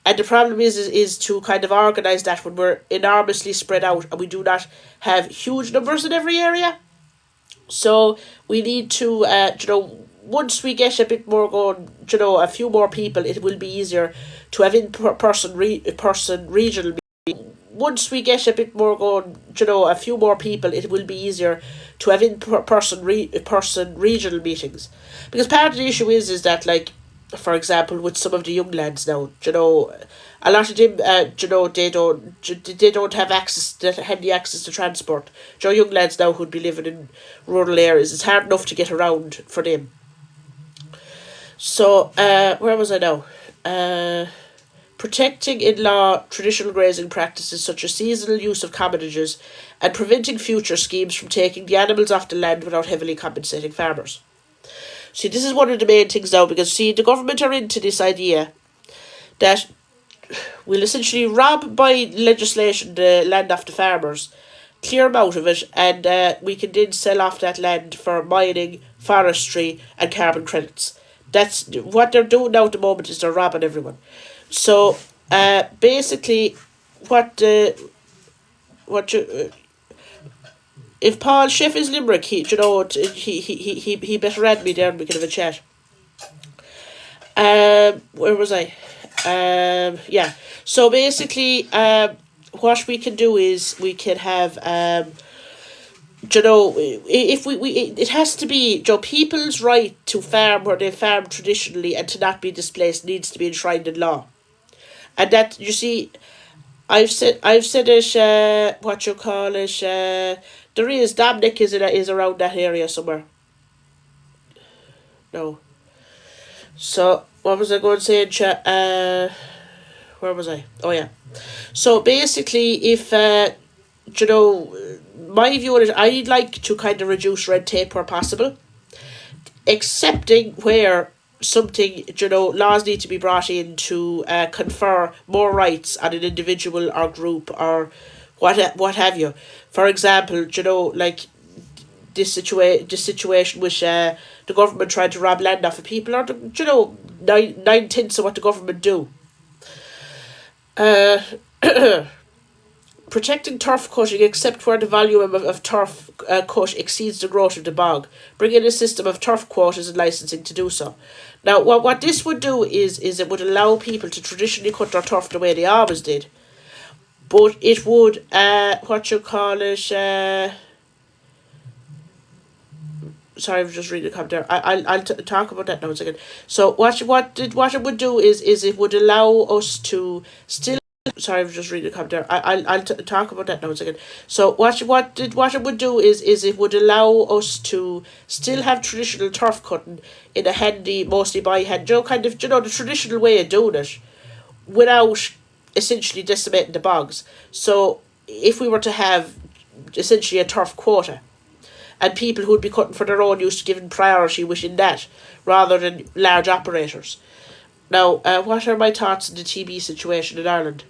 And the problem is to kind of organise that when we're enormously spread out and we do not have huge numbers in every area. So we need to, once we get a bit more going, a few more people, it will be easier to have person regional. Once we get a bit more going, a few more people, it will be easier to have person regional meetings, because part of the issue is that, like, for example, with some of the young lads now, a lot of them, they don't have handy access to transport. Young lads now who'd be living in rural areas, it's hard enough to get around for them. So, where was I now? Protecting in law traditional grazing practices such as seasonal use of commonages and preventing future schemes from taking the animals off the land without heavily compensating farmers. See, this is one of the main things now, because, see, the government are into this idea that we'll essentially rob by legislation the land off the farmers, clear them out of it, and we can then sell off that land for mining, forestry, and carbon credits. That's what they're doing now at the moment, is they're robbing everyone. So, basically, what you if Paul Schiff is Limerick, he better add me there and we can have a chat. Where was I? Yeah. So basically, what we can do is we can have, if we it has to be, people's right to farm where they farm traditionally and to not be displaced needs to be enshrined in law, and that, you see, I've said it. What you call it? There is Dominic is around that area somewhere. No. So what was I going to say? Where was I? Oh yeah. So basically, if my view on it, I'd like to kind of reduce red tape where possible, excepting where something, laws need to be brought in to confer more rights on an individual or group or what have you. For example, like this situation with the government trying to rob land off of people, or nine tenths of what the government do. Uh, Protecting turf cutting except where the volume of turf cut exceeds the growth of the bog. Bring in a system of turf quotas and licensing to do so. Now, what this would do is it would allow people to traditionally cut their turf the way they always did, but it would, sorry, I was just reading the comment there. I'll talk about that now in a second. So what it would do is it would allow us to still. Sorry, I was just reading the comment there. I'll talk about that now in a second. So what it would do is it would allow us to still have traditional turf cutting in a handy, mostly by hand, the traditional way of doing it, without essentially decimating the bogs. So if we were to have essentially a turf quota, and people who'd be cutting for their own use given priority within that, rather than large operators. Now, what are my thoughts on the TB situation in Ireland?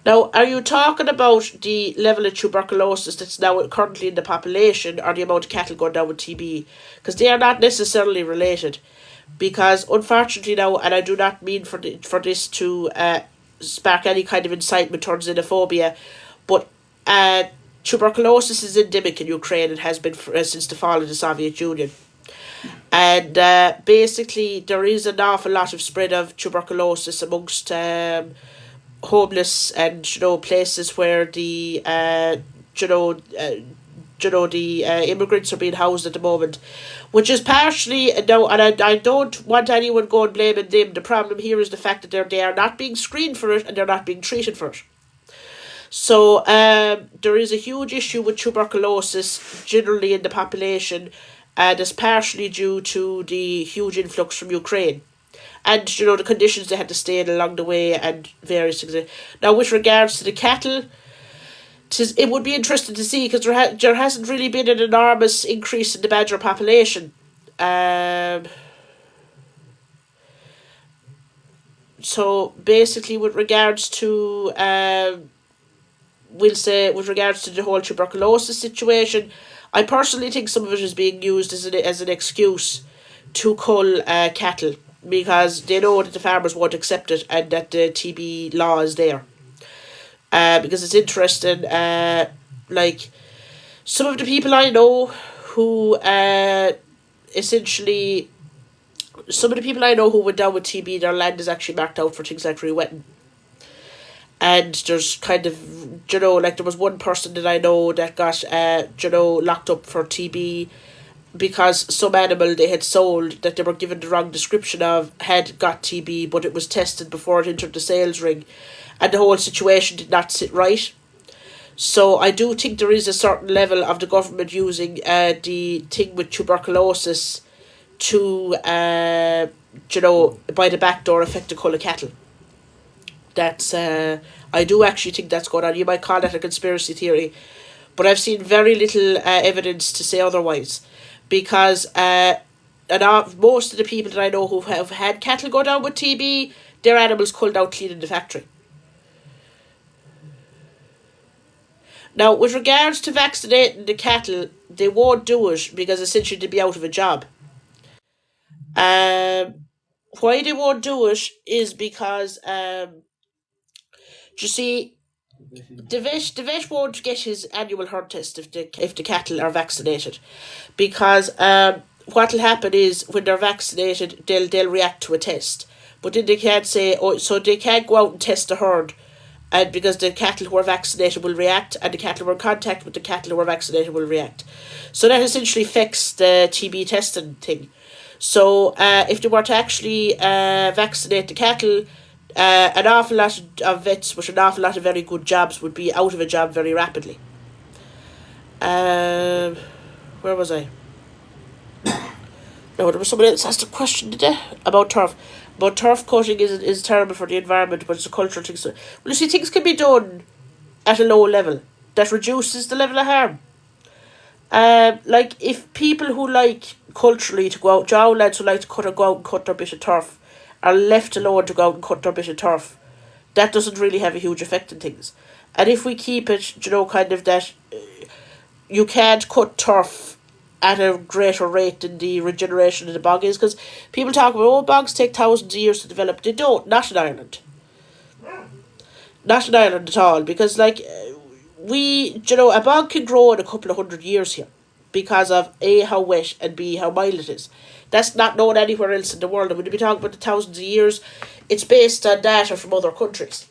Now, are you talking about the level of tuberculosis that's now currently in the population, or the amount of cattle going down with TB? Because they are not necessarily related. Because unfortunately now, and I do not mean for this to spark any kind of incitement towards xenophobia, but tuberculosis is endemic in Ukraine and has been since the fall of the Soviet Union. And basically there is an awful lot of spread of tuberculosis amongst homeless and places where the immigrants are being housed at the moment, which is partially now, and I don't want anyone going blaming them. The problem here is the fact that they are not being screened for it and they're not being treated for it. So there is a huge issue with tuberculosis generally in the population, and it's partially due to the huge influx from Ukraine. And, the conditions they had to stay in along the way and various things. Now, with regards to the cattle, it would be interesting to see, because there hasn't really been an enormous increase in the badger population. So, basically, with regards to... we'll say, with regards to the whole tuberculosis situation, I personally think some of it is being used as an excuse to cull cattle, because they know that the farmers won't accept it and that the TB law is there. Because it's interesting, like, some of the people I know who went down with TB, their land is actually marked out for things like re-wetting. And there's kind of, like there was one person that I know that got, locked up for TB because some animal they had sold that they were given the wrong description of had got TB, but it was tested before it entered the sales ring, and the whole situation did not sit right. So I do think there is a certain level of the government using the thing with tuberculosis to, by the back door affect the cull of cattle. That's, I do actually think that's going on. You might call that a conspiracy theory, but I've seen very little evidence to say otherwise, because most of the people that I know who have had cattle go down with TB, their animals culled out clean in the factory. Now, with regards to vaccinating the cattle, they won't do it because essentially they'd be out of a job. Why they won't do it is because, you see, the vet won't get his annual herd test if the cattle are vaccinated, because what'll happen is when they're vaccinated, they'll react to a test, but then they can't say, so they can't go out and test the herd, and because the cattle who are vaccinated will react, and the cattle who are in contact with the cattle who are vaccinated will react. So that essentially affects the TB testing thing. So if they were to actually vaccinate the cattle, an awful lot of vets with an awful lot of very good jobs would be out of a job very rapidly. Where was I? No, there was somebody else asked a question today about turf. But turf cutting is terrible for the environment, but it's a cultural thing. So, well, you see, things can be done at a low level that reduces the level of harm. Like, if people who like culturally to go out, jowl lads who like to go out and cut their bit of turf, are left alone to go out and cut their bit of turf, that doesn't really have a huge effect on things. And if we keep it, kind of that you can't cut turf at a greater rate than the regeneration of the bog is, because people talk about, bogs take thousands of years to develop. They don't, not in Ireland. Not in Ireland at all, because, like, a bog can grow in a couple of 100 years here because of A, how wet, and B, how mild it is. That's not known anywhere else in the world. And when we talk about the thousands of years, it's based on data from other countries.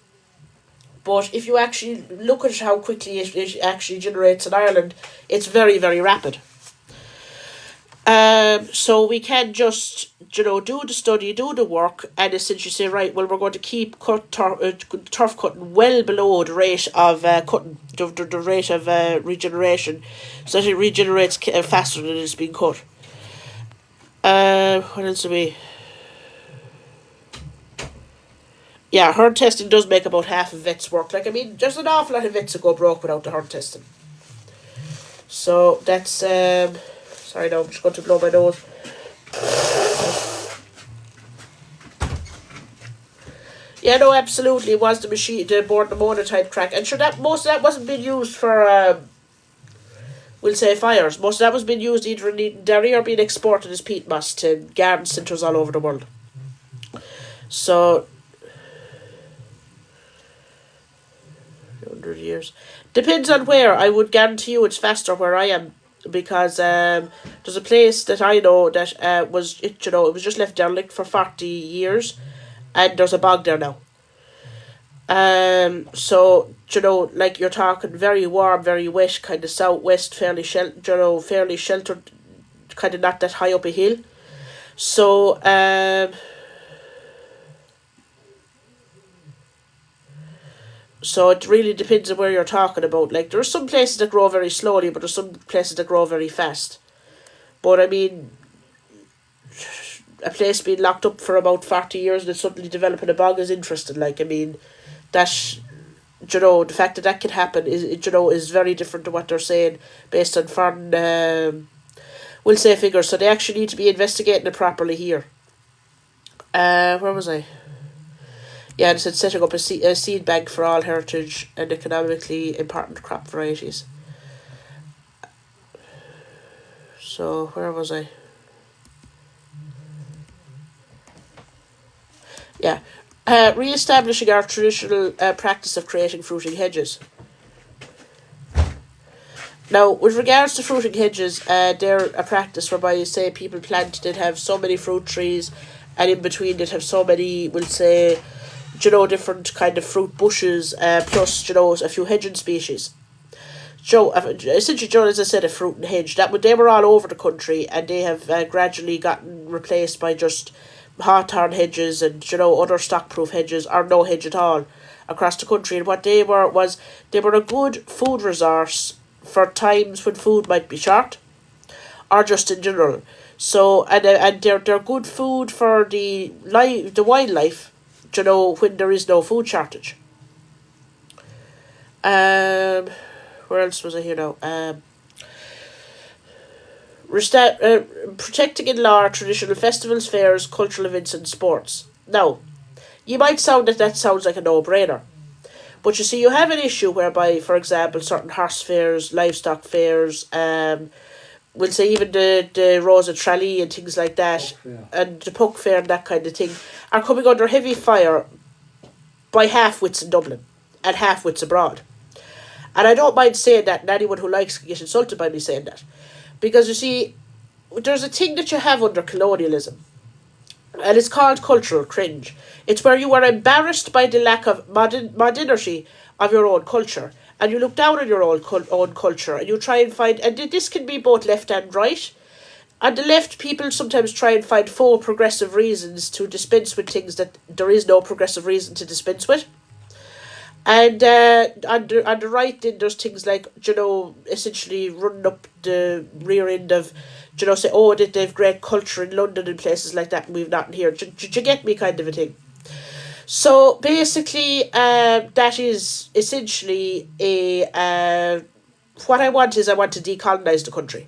But if you actually look at how quickly it actually generates in Ireland, it's very, very rapid. So we can just, do the study, do the work, and essentially say, right, well, we're going to keep turf cutting well below the rate of cutting, the rate of regeneration, so that it regenerates faster than it's being cut. What else do we... Yeah, herd testing does make about half of vets' work. Like, I mean, there's an awful lot of vets that go broke without the herd testing. So that's... sorry, no, I'm just going to blow my nose. Yeah, no, absolutely. It was the machine, the board pneumonia type crack. And sure, that most of that wasn't being used for, we'll say, fires. Most of that was being used either in dairy or being exported as peat moss to garden centres all over the world. So... 100 years. Depends on where. I would guarantee you it's faster where I am, because there's a place that I know that it was just left derelict for 40 years, and there's a bog there now. So like, you're talking very warm, very wet, kind of southwest, fairly sheltered, kind of not that high up a hill. So So it really depends on where you're talking about. Like, there are some places that grow very slowly, but there's some places that grow very fast. But I mean, a place being locked up for about 40 years and then suddenly developing a bog is interesting. Like, I mean, that, the fact that can happen is very different to what they're saying based on foreign, we'll say, figures. So they actually need to be investigating it properly here. Where was I? Yeah, and it said setting up a seed bank for all heritage and economically important crop varieties. So, where was I? Yeah. Re-establishing our traditional practice of creating fruiting hedges. Now, with regards to fruiting hedges, they're a practice whereby, you say, people planted have so many fruit trees, and in between it have so many, we'll say, different kind of fruit bushes, plus, a few hedging species. Essentially, as I said, a fruit and hedge. They were all over the country, and they have gradually gotten replaced by just hawthorn hedges and, other stock-proof hedges, or no hedge at all, across the country. And what they were was, they were a good food resource for times when food might be short, or just in general. So, and they're good food for the wildlife, when there is no food shortage. Where else was I here now? Protecting in law traditional festivals, fairs, cultural events and sports. Now, you might sound that sounds like a no-brainer. But you see, you have an issue whereby, for example, certain horse fairs, livestock fairs, we'll say even the Rosa Tralee and things like that, and the Puck Fair and that kind of thing, are coming under heavy fire by half-wits in Dublin and half-wits abroad. And I don't mind saying that, and anyone who likes can get insulted by me saying that. Because, you see, there's a thing that you have under colonialism, and it's called cultural cringe. It's where you are embarrassed by the lack of modernity of your own culture, and you look down on your own culture, and you try and find, and this can be both left and right. On the left, people sometimes try and find faux progressive reasons to dispense with things that there is no progressive reason to dispense with. And on the right, then there's things like, essentially running up the rear end of, say, oh, they've great culture in London and places like that, and we've nothing here. Do you get me, kind of a thing? So basically, that is essentially what I want is, I want to decolonise the country.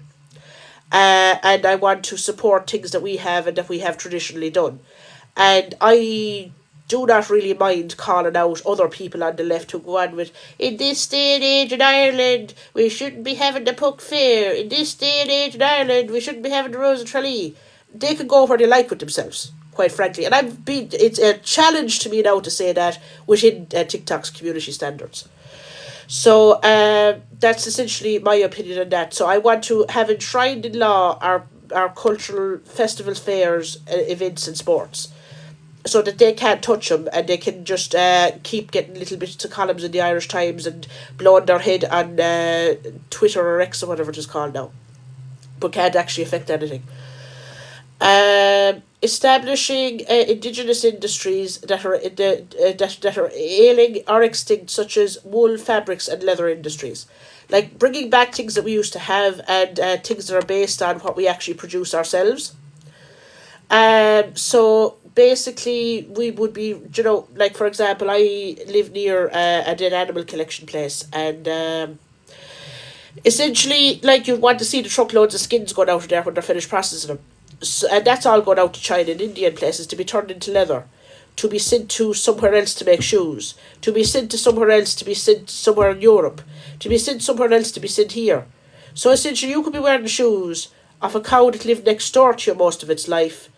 And I want to support things that we have and that we have traditionally done. And I do not really mind calling out other people on the left who go on with, in this day and age in Ireland, we shouldn't be having the Puck Fair. In this day and age in Ireland, we shouldn't be having the Rose of Tralee. They can go where they like with themselves, quite frankly. And it's a challenge to me now to say that within TikTok's community standards. So that's essentially my opinion on that. So I want to have enshrined in law our cultural festivals, fairs, events and sports, so that they can't touch them and they can just keep getting little bits of columns in the Irish Times and blowing their head on Twitter or X or whatever it is called now, but can't actually affect anything. Establishing indigenous industries that are that are ailing or extinct, such as wool, fabrics, and leather industries, like bringing back things that we used to have and things that are based on what we actually produce ourselves. So basically, we would be, like for example, I live near a dead animal collection place, and essentially, like you'd want to see the truckloads of skins going out of there when they're finished processing them. So, and that's all going out to China and India and places to be turned into leather, to be sent to somewhere else to make shoes, to be sent to somewhere else to be sent somewhere in Europe, to be sent somewhere else to be sent here. So essentially you could be wearing the shoes of a cow that lived next door to you most of its life,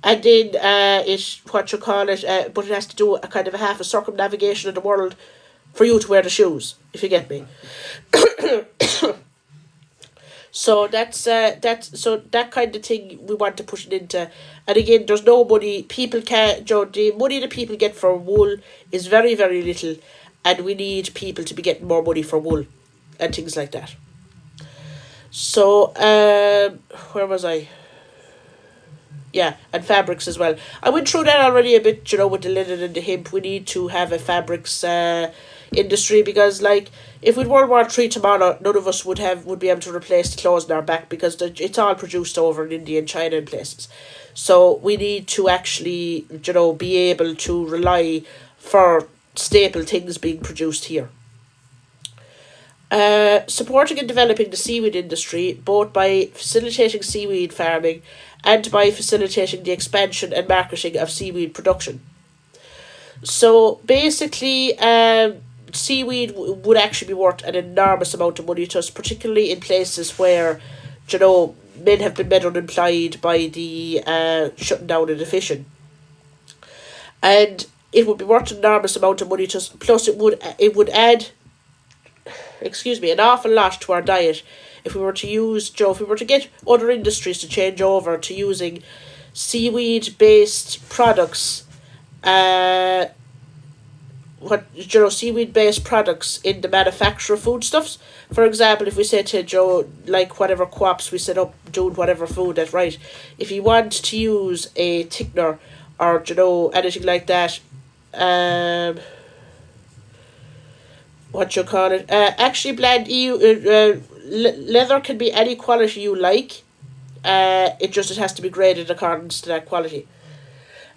and then but it has to do a kind of a half a circumnavigation of the world for you to wear the shoes, if you get me. So that's so that kind of thing we want to push it into. And again, there's no money. People can't, the money that people get for wool is very, very little, and we need people to be getting more money for wool and things like that. So where was I? Yeah, and fabrics as well. I went through that already a bit, with the linen and the hemp. We need to have a fabrics industry, because like if we'd World War III tomorrow, none of us would be able to replace the clothes in our back, because it's all produced over in India and China and places. So we need to actually, be able to rely for staple things being produced here. Supporting and developing the seaweed industry, both by facilitating seaweed farming and by facilitating the expansion and marketing of seaweed production. So basically, seaweed would actually be worth an enormous amount of money to us, particularly in places where, men have been made unemployed by the shutting down of the fishing. And it would be worth an enormous amount of money to us, plus it would add an awful lot to our diet if we were to use, if we were to get other industries to change over to using seaweed-based products, seaweed-based products in the manufacture of foodstuffs. For example, if we say to Joe, like whatever co-ops we set up doing whatever food, that's right, if you want to use a thickener or, anything like that, actually blend leather can be any quality you like. It has to be graded according to that quality.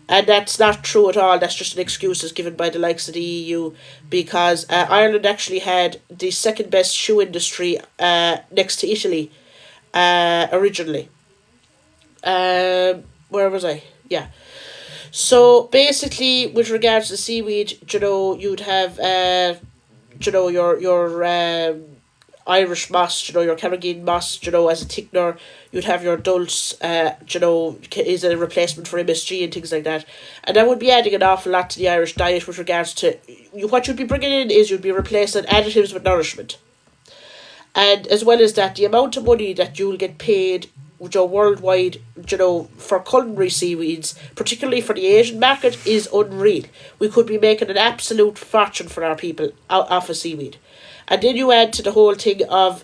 And that's not true at all. That's just an excuse given by the likes of the EU, because Ireland actually had the second best shoe industry next to Italy originally. Where was I? Yeah. So basically, with regards to seaweed, you'd have your Irish moss, your Carrageen moss, as a thickener. You'd have your dulse, is a replacement for MSG and things like that. And that would be adding an awful lot to the Irish diet with regards to, what you'd be bringing in is you'd be replacing additives with nourishment. And as well as that, the amount of money that you'll get paid worldwide, for culinary seaweeds, particularly for the Asian market, is unreal. We could be making an absolute fortune for our people off of seaweed. And then you add to the whole thing of,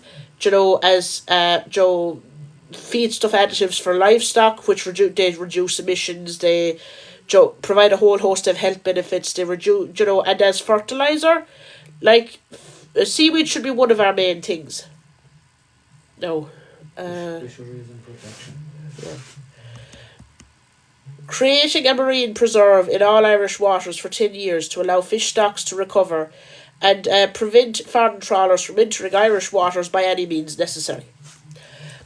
feedstuff additives for livestock, which they reduce emissions, they provide a whole host of health benefits, they reduce, and as fertilizer, like, seaweed should be one of our main things. No. Fisheries and protection. Yeah. Creating a marine preserve in all Irish waters for 10 years to allow fish stocks to recover and prevent foreign trawlers from entering Irish waters by any means necessary.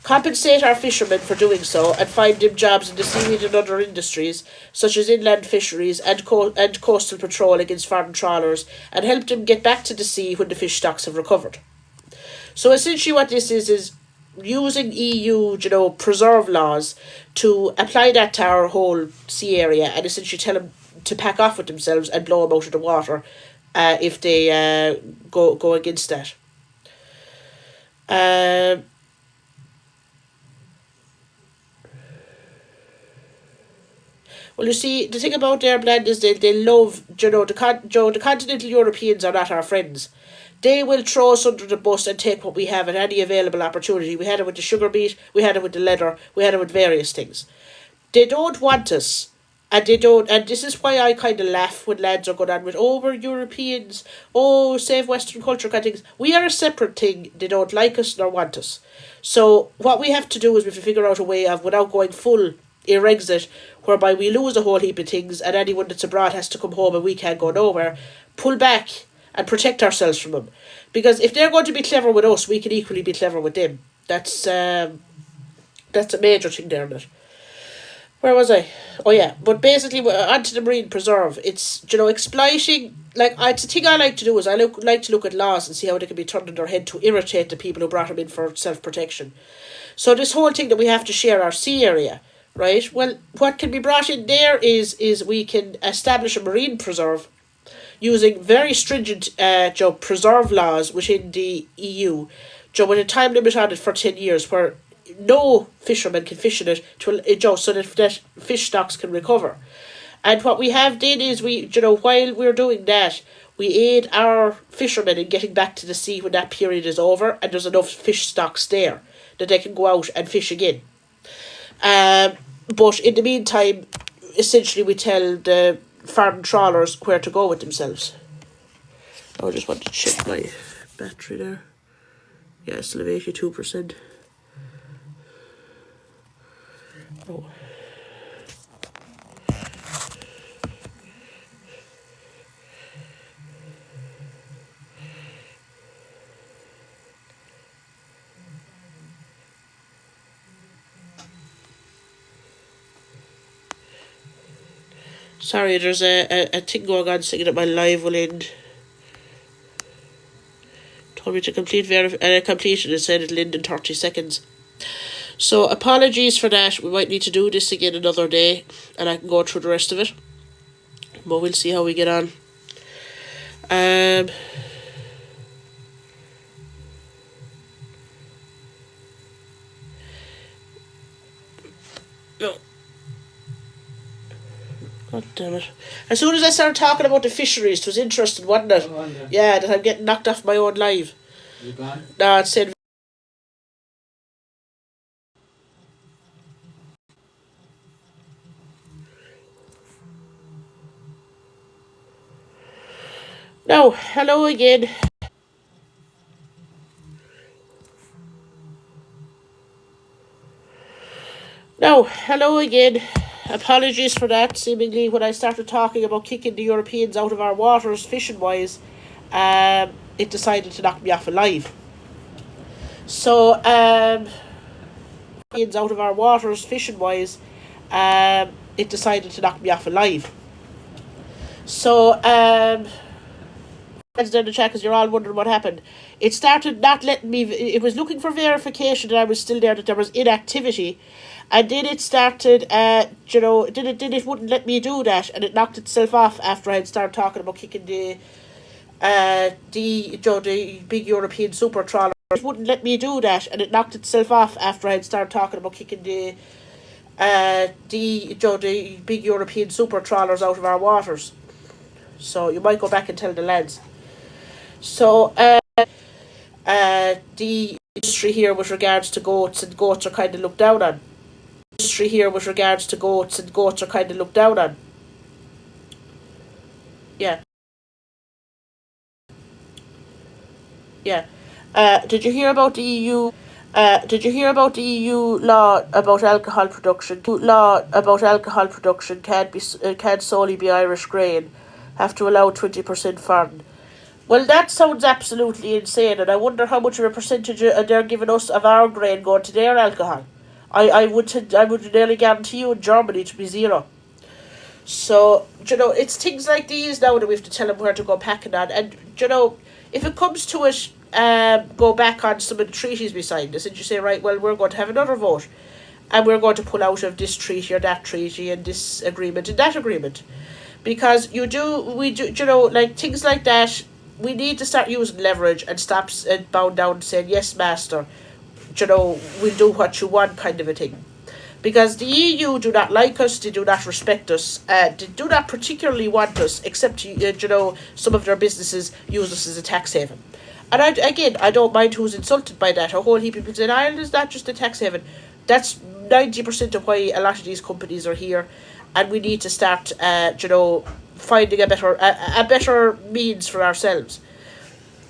compensate our fishermen for doing so, and find them jobs in the seaweed and other industries, such as inland fisheries and coastal patrol against foreign trawlers, and help them get back to the sea when the fish stocks have recovered. So essentially what this is using EU, preserve laws to apply that to our whole sea area, and essentially tell them to pack off with themselves and blow them out of the water if they go against that. Well, you see, the thing about their blend is they love, the continental Europeans are not our friends. They will throw us under the bus and take what we have at any available opportunity. We had it with the sugar beet, we had it with the leather, we had it with various things. They don't want us. And they don't, and this is why I kind of laugh when lads are going on with, we're Europeans, save Western culture kind of things. We are a separate thing. They don't like us nor want us. So what we have to do is we have to figure out a way of, without going full Irexit, whereby we lose a whole heap of things and anyone that's abroad has to come home and we can't go nowhere, pull back and protect ourselves from them. Because if they're going to be clever with us, we can equally be clever with them. That's a major thing there in it. Where was I? Oh yeah, but basically onto the marine preserve. It's, exploiting, it's a thing I like to do is like to look at laws and see how they can be turned on their head to irritate the people who brought them in for self-protection. So this whole thing that we have to share our sea area, right? Well, what can be brought in there is we can establish a marine preserve using very stringent preserve laws within the EU, with a time limit on it for 10 years, where no fisherman can fish in it so that fish stocks can recover. And what we have did is while we're doing that, we aid our fishermen in getting back to the sea when that period is over and there's enough fish stocks there that they can go out and fish again. But in the meantime, essentially we tell the foreign trawlers where to go with themselves. I just want to check my battery there. Yeah, it's still at 82%. Oh. Sorry, there's a thing going on saying that my live will end. Told me to complete completion and said it'll end in 30 seconds. So apologies for that. We might need to do this again another day and I can go through the rest of it. But we'll see how we get on. No. God damn it. As soon as I started talking about the fisheries, it was interesting, wasn't it? Yeah, that I'm getting knocked off my own live. You gone? No, it said... No, hello again. No, hello again. Apologies for that. Seemingly, when I started talking about kicking the Europeans out of our waters, fishing-wise, it decided to knock me off alive. So, Europeans out of our waters, fishing-wise, it decided to knock me off alive. So, there in the chat because you're all wondering what happened. It started not letting me. It was looking for verification that I was still there, that there was inactivity, and then it started. Then it wouldn't let me do that, and it knocked itself off after I had started talking about kicking the big European super trawler. It wouldn't let me do that, and it knocked itself off after I had started talking about kicking the big European super trawlers out of our waters. So you might go back and tell the lads. So, the industry here with regards to goats and goats are kind of looked down on. Industry here with regards to goats and goats are kind of looked down on. Yeah. Yeah. Did you hear about the EU? Did you hear about the EU law about alcohol production? Law about alcohol production can't solely be Irish grain. Have to allow 20% foreign. Well, that sounds absolutely insane, and I wonder how much of a percentage they're giving us of our grain going to their alcohol. I would nearly guarantee you in Germany to be zero. So, it's things like these now that we have to tell them where to go packing on. And, if it comes to it, go back on some of the treaties we signed. And you say, right, well, we're going to have another vote. And we're going to pull out of this treaty or that treaty and this agreement and that agreement. Because like things like that, we need to start using leverage and stop bound down saying, yes, master, we'll do what you want kind of a thing. Because the EU do not like us, they do not respect us, they do not particularly want us, except, some of their businesses use us as a tax haven. And I don't mind who's insulted by that. A whole heap of people say Ireland is not just a tax haven. That's 90% of why a lot of these companies are here. And we need to start, finding a better means for ourselves.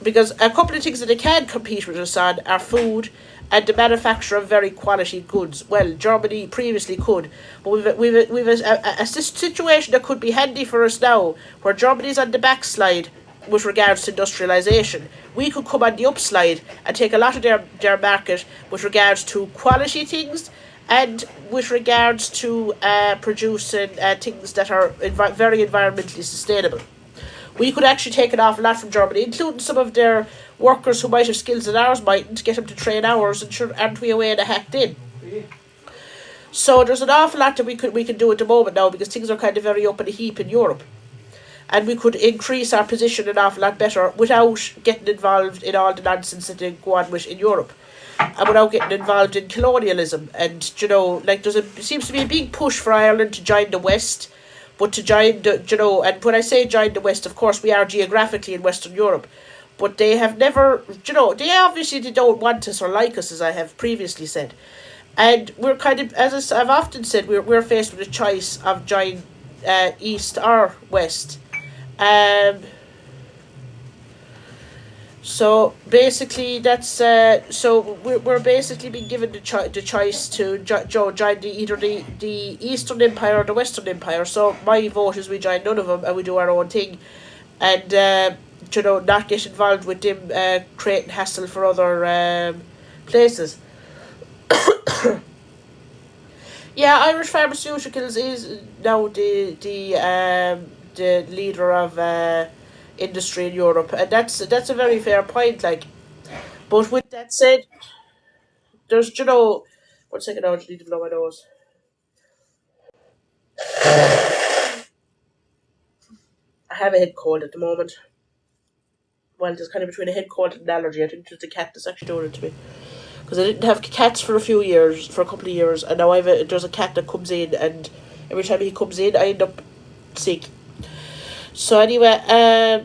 Because a couple of things that they can compete with us on are food and the manufacture of very quality goods. Well, Germany previously could, but we've a situation that could be handy for us now, where Germany's on the backslide with regards to industrialisation. We could come on the upslide and take a lot of their market with regards to quality things and with regards to producing things that are very environmentally sustainable. We could actually take an awful lot from Germany, including some of their workers who might have skills that ours mightn't, get them to train ours, and sure, aren't we away in a hacked in? So there's an awful lot that we can do at the moment now, because things are kind of very up in a heap in Europe. And we could increase our position an awful lot better without getting involved in all the nonsense that they go on with in Europe. And without getting involved in colonialism. And, seems to be a big push for Ireland to join the West. But to join and when I say join the West, of course, we are geographically in Western Europe. But they have never, they don't want us or like us, as I have previously said. And we're kind of, as I've often said, we're faced with a choice of join East or West. So basically, that's so we're basically being given the choice to join either the Eastern Empire or the Western Empire. So my vote is we join none of them and we do our own thing, and not get involved with them creating hassle for other places. Yeah, Irish Pharmaceuticals is now the leader of industry in Europe, and that's a very fair point. Like, but with that said, there's 1 second, I just need to blow my nose. I have a head cold at the moment. Well, it's kind of between a head cold and an allergy. I think it's the cat that's actually doing it to me. Because I didn't have cats for a couple of years, and now there's a cat that comes in, and every time he comes in, I end up sick. So anyway,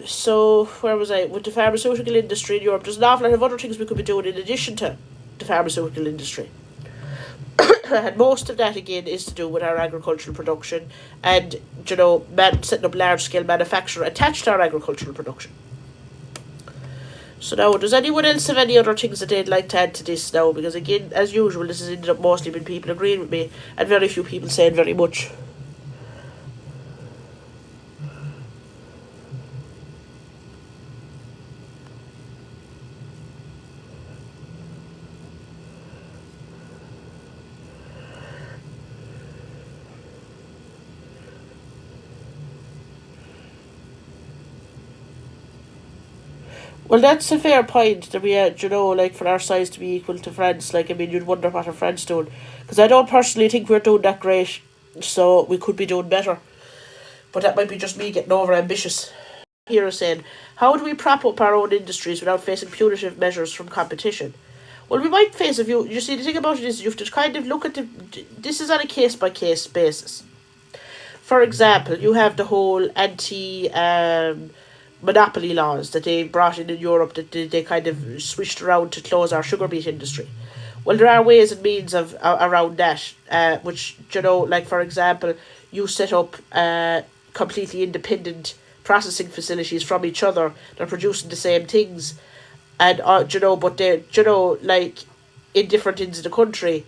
so where was I? With the pharmaceutical industry in Europe, there's an awful lot of other things we could be doing in addition to the pharmaceutical industry. And most of that, again, is to do with our agricultural production and, setting up large-scale manufacture attached to our agricultural production. So now, does anyone else have any other things that they'd like to add to this now? Because again, as usual, this has ended up mostly been people agreeing with me and very few people saying very much. Well, that's a fair point that we, like for our size to be equal to France. Like, I mean, you'd wonder what are France doing, because I don't personally think we're doing that great. So we could be doing better, but that might be just me getting over ambitious. Here is saying, how do we prop up our own industries without facing punitive measures from competition? Well, we might face a few. You see, the thing about it is you have to kind of look at this is on a case by case basis. For example, you have the whole anti. Monopoly laws that they brought in Europe that they kind of switched around to close our sugar beet industry. Well, there are ways and means of around that, which, like for example, you set up completely independent processing facilities from each other. They're producing the same things, and but they're like in different ends of the country,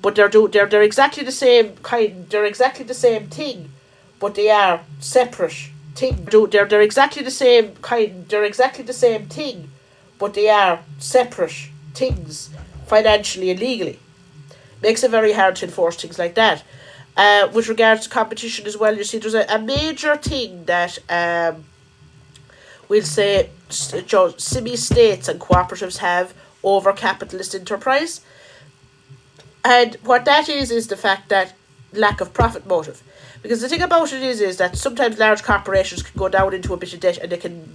but they're exactly the same kind. They're exactly the same thing, but they are separate thing. They're exactly the same kind. They're exactly the same thing, but they are separate things financially and legally. Makes it very hard to enforce things like that. With regards to competition as well, you see, there's a major thing that we'll say semi-states and cooperatives have over capitalist enterprise. And what that is the fact that lack of profit motive. Because the thing about it is that sometimes large corporations can go down into a bit of debt and they can,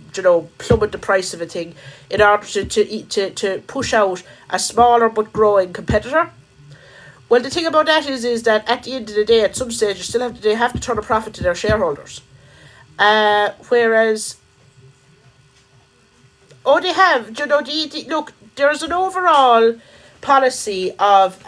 plummet the price of a thing in order to push out a smaller but growing competitor. Well, the thing about that is that at the end of the day, at some stage, they have to turn a profit to their shareholders. Whereas, they have, look, there's an overall policy of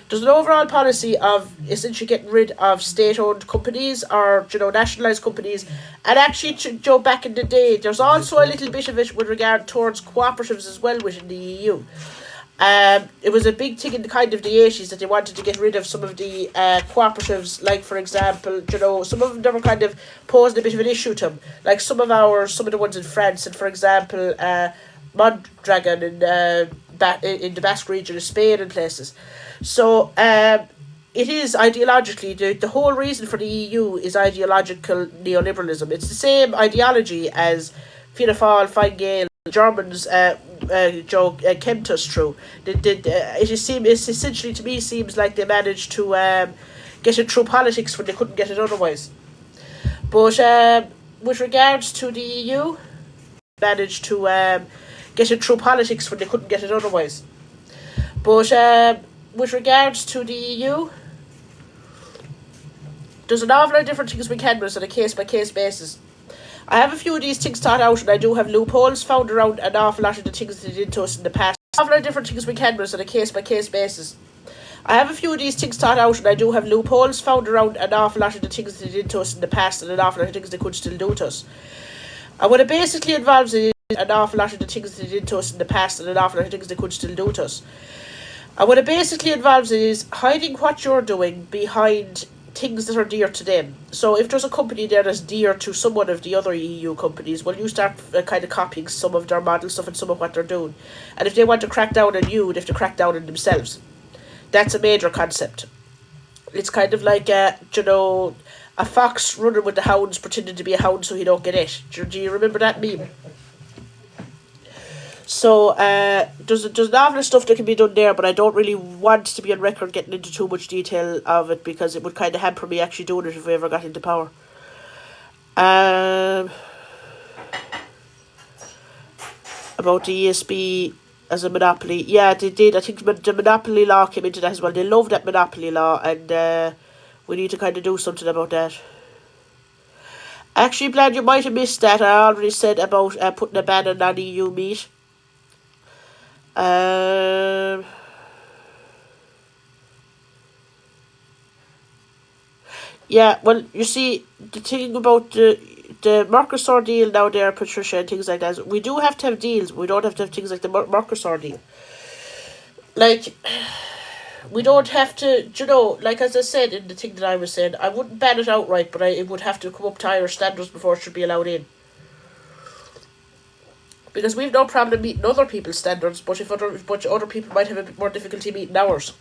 there's an overall policy of essentially getting rid of state-owned companies or nationalised companies, and actually back in the day there's also a little bit of it with regard towards cooperatives as well within the EU. It was a big thing in the kind of the 80s that they wanted to get rid of some of the cooperatives, like for example, some of them were kind of posing a bit of an issue to them, like some of the ones in France, and for example, Mondragon in the Basque region of Spain and places. So it is ideologically, the whole reason for the EU is ideological neoliberalism. It's the same ideology as Fianna Fáil, Fine Gael, Germans kept us through. It essentially to me seems like they managed to get it through politics when they couldn't get it otherwise. But with regards to the EU, managed to get it through politics when they couldn't get it otherwise. But with regards to the EU, there's an awful lot of different things we can do on a case-by-case basis. I have a few of these things thought out, and I do have loopholes found around an awful lot of the things that they did to us in the past. An awful lot of different things we can do on a case-by-case basis. I have a few of these things thought out, and I do have loopholes found around an awful lot of the things that they did to us in the past, and an awful lot of things they could still do to us. And what it basically involves is an awful lot of the things that they did to us in the past, and an awful lot of things they could still do to us. And what it basically involves is hiding what you're doing behind things that are dear to them. So if there's a company there that's dear to some one of the other EU companies, well, you start kind of copying some of their model stuff and some of what they're doing. And if they want to crack down on you, they have to crack down on themselves. That's a major concept. It's kind of like, a fox running with the hounds pretending to be a hound so he don't get it. Do you remember that meme? So there's an awful lot of stuff that can be done there, but I don't really want to be on record getting into too much detail of it because it would kind of hamper me actually doing it if we ever got into power. About the ESB as a monopoly, yeah, they did. I think the monopoly law came into that as well. They love that monopoly law, and we need to kind of do something about that. Actually, Vlad, you might have missed that. I already said about putting a ban on non-EU meat. Yeah, well, you see, the thing about the Mercosur deal now there, Patricia, and things like that, we do have to have deals. We don't have to have things like the Mercosur deal. Like, we don't have to, like as I said in the thing that I was saying, I wouldn't ban it outright, but it would have to come up to higher standards before it should be allowed in. Because we've no problem meeting other people's standards, but other people might have a bit more difficulty meeting ours.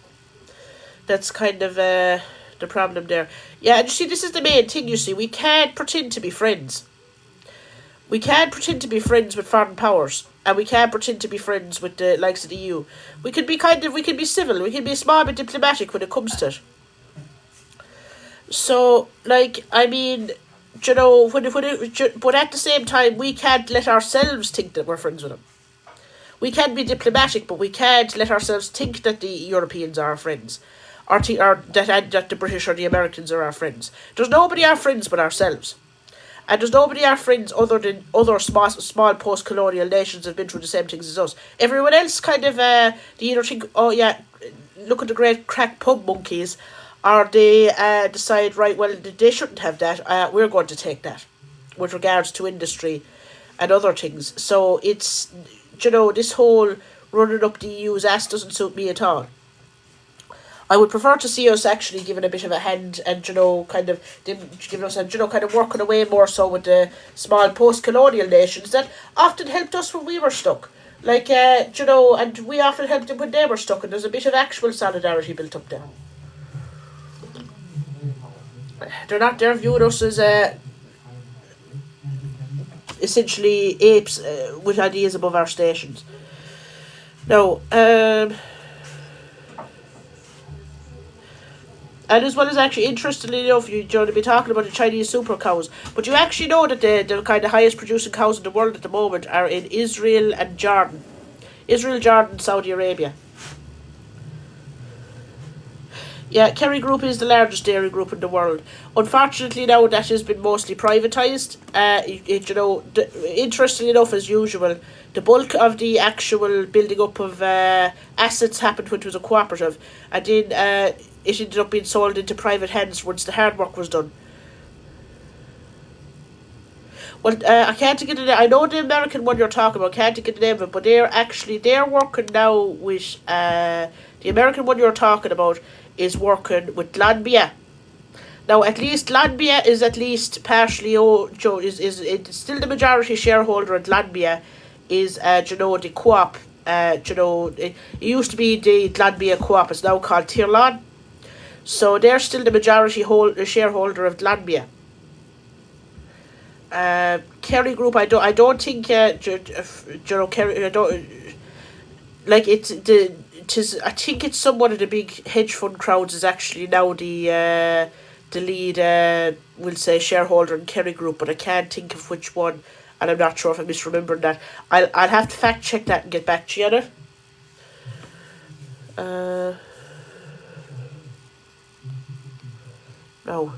That's kind of the problem there. Yeah, and you see, this is the main thing, you see. We can't pretend to be friends. We can't pretend to be friends with foreign powers. And we can't pretend to be friends with the likes of the EU. We can be civil. We can be a small bit diplomatic when it comes to it. So, like, I mean, but at the same time, we can't let ourselves think that we're friends with them. We can be diplomatic, but we can't let ourselves think that the Europeans are our friends, or that the British or the Americans are our friends. There's nobody our friends but ourselves, and there's nobody our friends other than other small post-colonial nations have been through the same things as us. Everyone else kind of they either think, oh yeah, look at the great crack pub monkeys. Or they decide, right, well, they shouldn't have that. We're going to take that with regards to industry and other things. So it's, this whole running up the EU's ass doesn't suit me at all. I would prefer to see us actually giving a bit of a hand and, kind of giving us a, kind of working away more so with the small post-colonial nations that often helped us when we were stuck. Like, and we often helped them when they were stuck, and there's a bit of actual solidarity built up there. They're viewing us as essentially apes with ideas above our stations. Now, and as well as actually, interestingly enough, you're to be talking about the Chinese super cows, but you actually know that the kind of highest producing cows in the world at the moment are in Israel and Jordan. Israel, Jordan, Saudi Arabia. Yeah, Kerry Group is the largest dairy group in the world. Unfortunately, now that has been mostly privatised. Interestingly enough, as usual, the bulk of the actual building up of assets happened when it was a cooperative, and then it ended up being sold into private hands once the hard work was done. Well, I can't think of the name. I know the American one you're talking about. Can't think of the name of it, but they're working now with the American one you're talking about is working with Glanbia. Now, at least Glanbia is at least partially is it's still the majority shareholder at Glanbia is the co-op. It used to be the Glanbia co-op. It's now called Tirlon. So they're still the majority shareholder of Glanbia. Kerry Group, I don't think, Kerry, I don't, like, I think it's somewhat of the big hedge fund crowds is actually now the lead, we'll say, shareholder in Kerry Group, but I can't think of which one, and I'm not sure if I'm misremembering that. I'll have to fact check that and get back to you on it. No.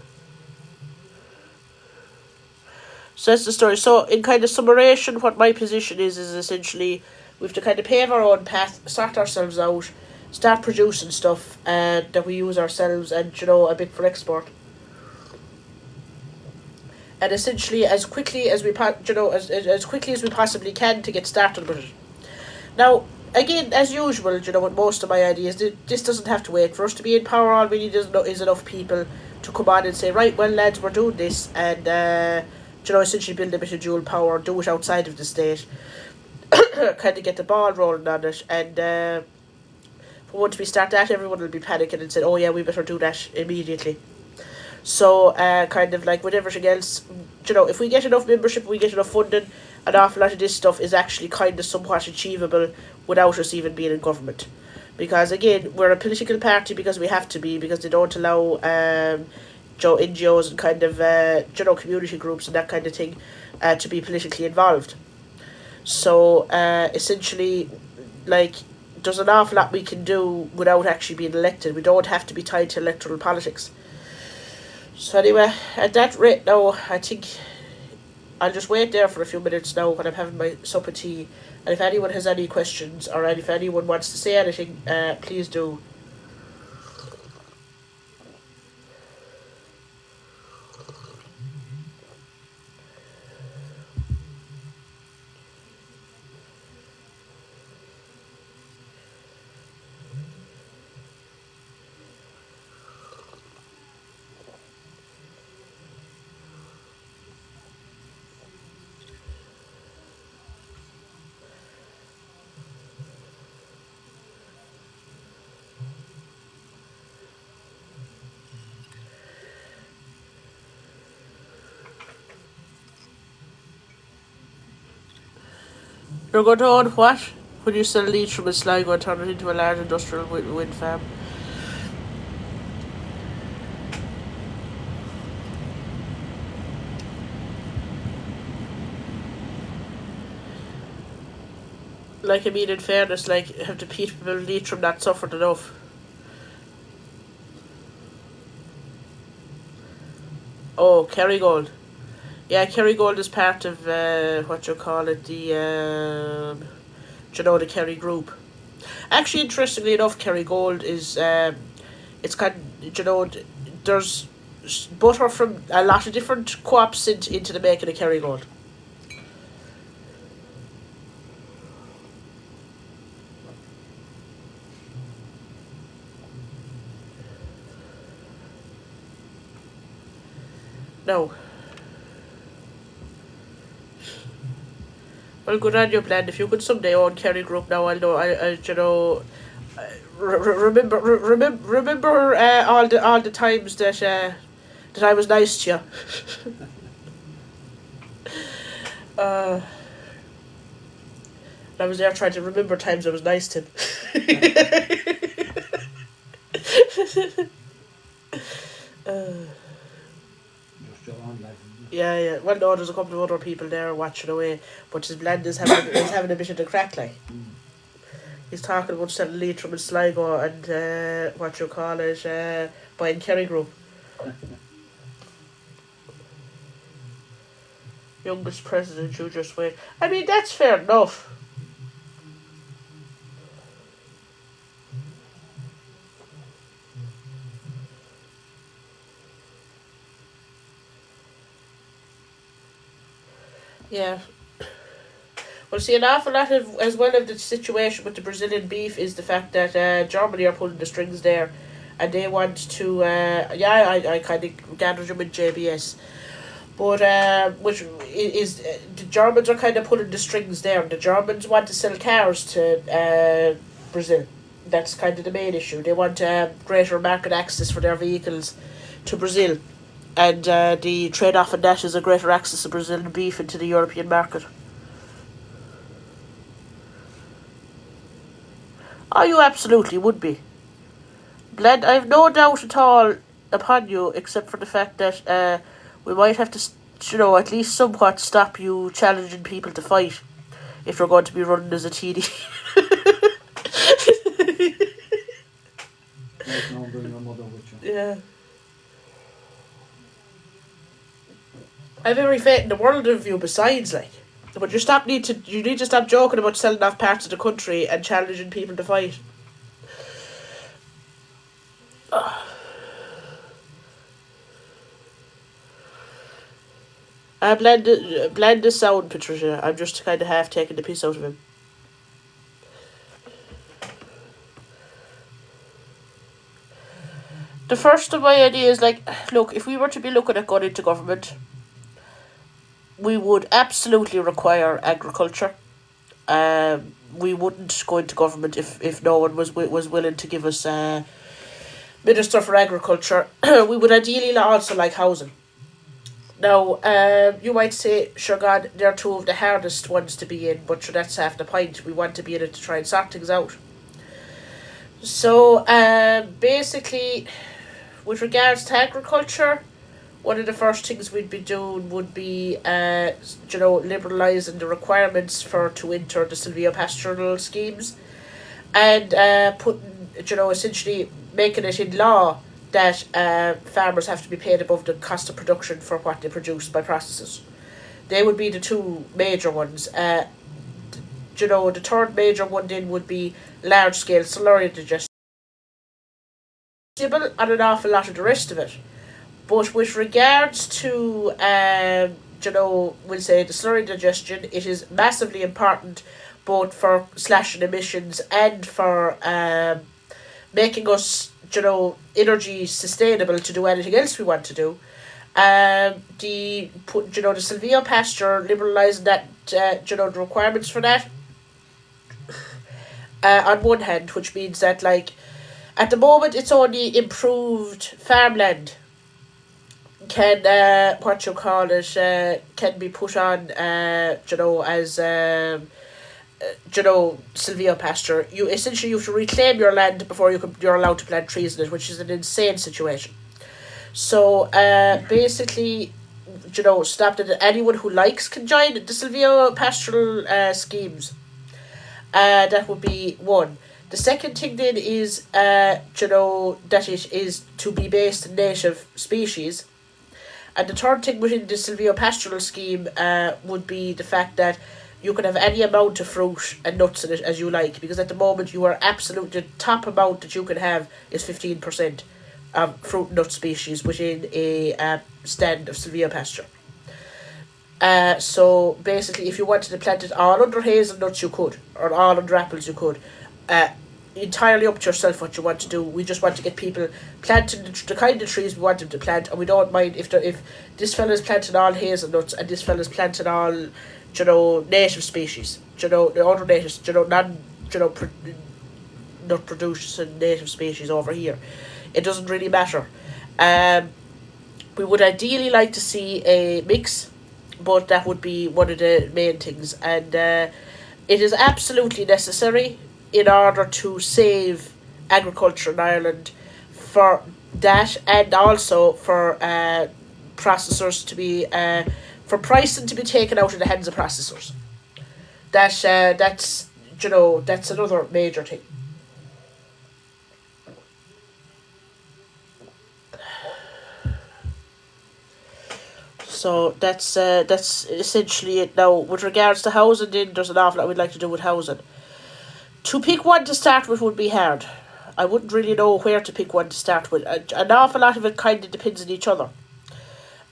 So that's the story. So, in kind of summation, what my position is essentially we have to kind of pave our own path, sort ourselves out, start producing stuff that we use ourselves, and a bit for export. And essentially, as quickly as as quickly as we possibly can to get started with it. Now, again, as usual, with most of my ideas, this doesn't have to wait for us to be in power. All we need is enough people to come on and say, right, well, lads, we're doing this, and essentially build a bit of dual power, do it outside of the state, kind of get the ball rolling on it, and once we start that, everyone will be panicking and saying, oh yeah, we better do that immediately. So, kind of like with everything else, if we get enough membership, we get enough funding, an awful lot of this stuff is actually kind of somewhat achievable without us even being in government. Because, again, we're a political party because we have to be, because they don't allow NGOs and kind of, community groups and that kind of thing to be politically involved. So, essentially, like, there's an awful lot we can do without actually being elected. We don't have to be tied to electoral politics. So anyway, at that rate now, I think I'll just wait there for a few minutes now when I'm having my sup of tea. And if anyone has any questions or if anyone wants to say anything, please do. You're going to own what? When you sell leads from a Sligo and turn it into a large industrial wind farm? Like, I mean, in fairness, like, have the people lead from that suffered enough? Oh, Kerrygold. Yeah, Kerrygold is part of, what you call it, the Kerry Group. Actually, interestingly enough, Kerrygold is, it's kind of, there's butter from a lot of different co-ops into the making of Kerrygold. No. Well, good on you, Blend. If you could someday own Kerry Group now, I'll know. Remember all the times that I was nice to you. Uh, I was there trying to remember times I was nice to him. You're still on, like. Yeah. Well, no, there's a couple of other people there watching away, but his Blend is having a bit of the crack, like. He's talking about selling Leitrim and Sligo and what you call it, buying Kerry Group. Youngest president, you just wait. I mean, that's fair enough. Yeah. Well, see, an awful lot of, as well of the situation with the Brazilian beef is the fact that Germany are pulling the strings there, and they want to, I kind of gathered them in JBS, but which is, the Germans are kind of pulling the strings there. The Germans want to sell cars to Brazil. That's kind of the main issue. They want greater market access for their vehicles to Brazil, and the trade-off in that is a greater access of Brazilian beef into the European market. Oh, you absolutely would be. Blend, I've no doubt at all upon you, except for the fact that we might have to, at least somewhat stop you challenging people to fight if you're going to be running as a TD. Like now bring your mother with you. Yeah. I've every faith in the world of you besides, like. But you need to stop joking about selling off parts of the country and challenging people to fight. Blend the sound, Patricia. I'm just kind of half taking the piss out of him. The first of my ideas, like, look, if we were to be looking at going into government, we would absolutely require agriculture. We wouldn't go into government if no one was willing to give us Minister for Agriculture. We would ideally also like housing. Now, you might say, sure God, they're two of the hardest ones to be in, but sure, that's half the point. We want to be in it to try and sort things out. So, basically, with regards to agriculture, one of the first things we'd be doing would be, liberalising the requirements to enter the silvopastoral schemes, and putting, essentially making it in law that farmers have to be paid above the cost of production for what they produce by processes. They would be the two major ones. The third major one then would be large-scale slurry digestion, and an awful lot of the rest of it. But with regards to, we'll say the slurry digestion, it is massively important both for slashing emissions and for making us, energy sustainable to do anything else we want to do. The silvopasture, liberalising that, the requirements for that. On one hand, which means that, like, at the moment it's only improved farmland can can be put on as silvopasture. You essentially have to reclaim your land before you're allowed to plant trees in it, which is an insane situation. So basically, stop that anyone who likes can join the silvopastoral schemes. That would be one. The second thing then is that it is to be based in native species. And the third thing within the silvopastoral scheme would be the fact that you can have any amount of fruit and nuts in it as you like, because at the moment the top amount that you can have is 15% of fruit and nut species within a stand of silvopasture. So basically, if you wanted to plant it all under hazelnuts, you could, or all under apples, you could. entirely up to yourself what you want to do. We just want to get people planting the kind of trees we want them to plant, and we don't mind if this fella's planting all hazelnuts and this fella's planting all, native species, the other natives, non, nut producing native species over here. It doesn't really matter. We would ideally like to see a mix, but that would be one of the main things, and it is absolutely necessary in order to save agriculture in Ireland for that, and also for processors to be for pricing to be taken out of the hands of processors. That's another major thing. So that's essentially it. Now, with regards to housing, then there's an awful lot we'd like to do with housing. To pick one to start with would be hard. I wouldn't really know where to pick one to start with. An awful lot of it kind of depends on each other.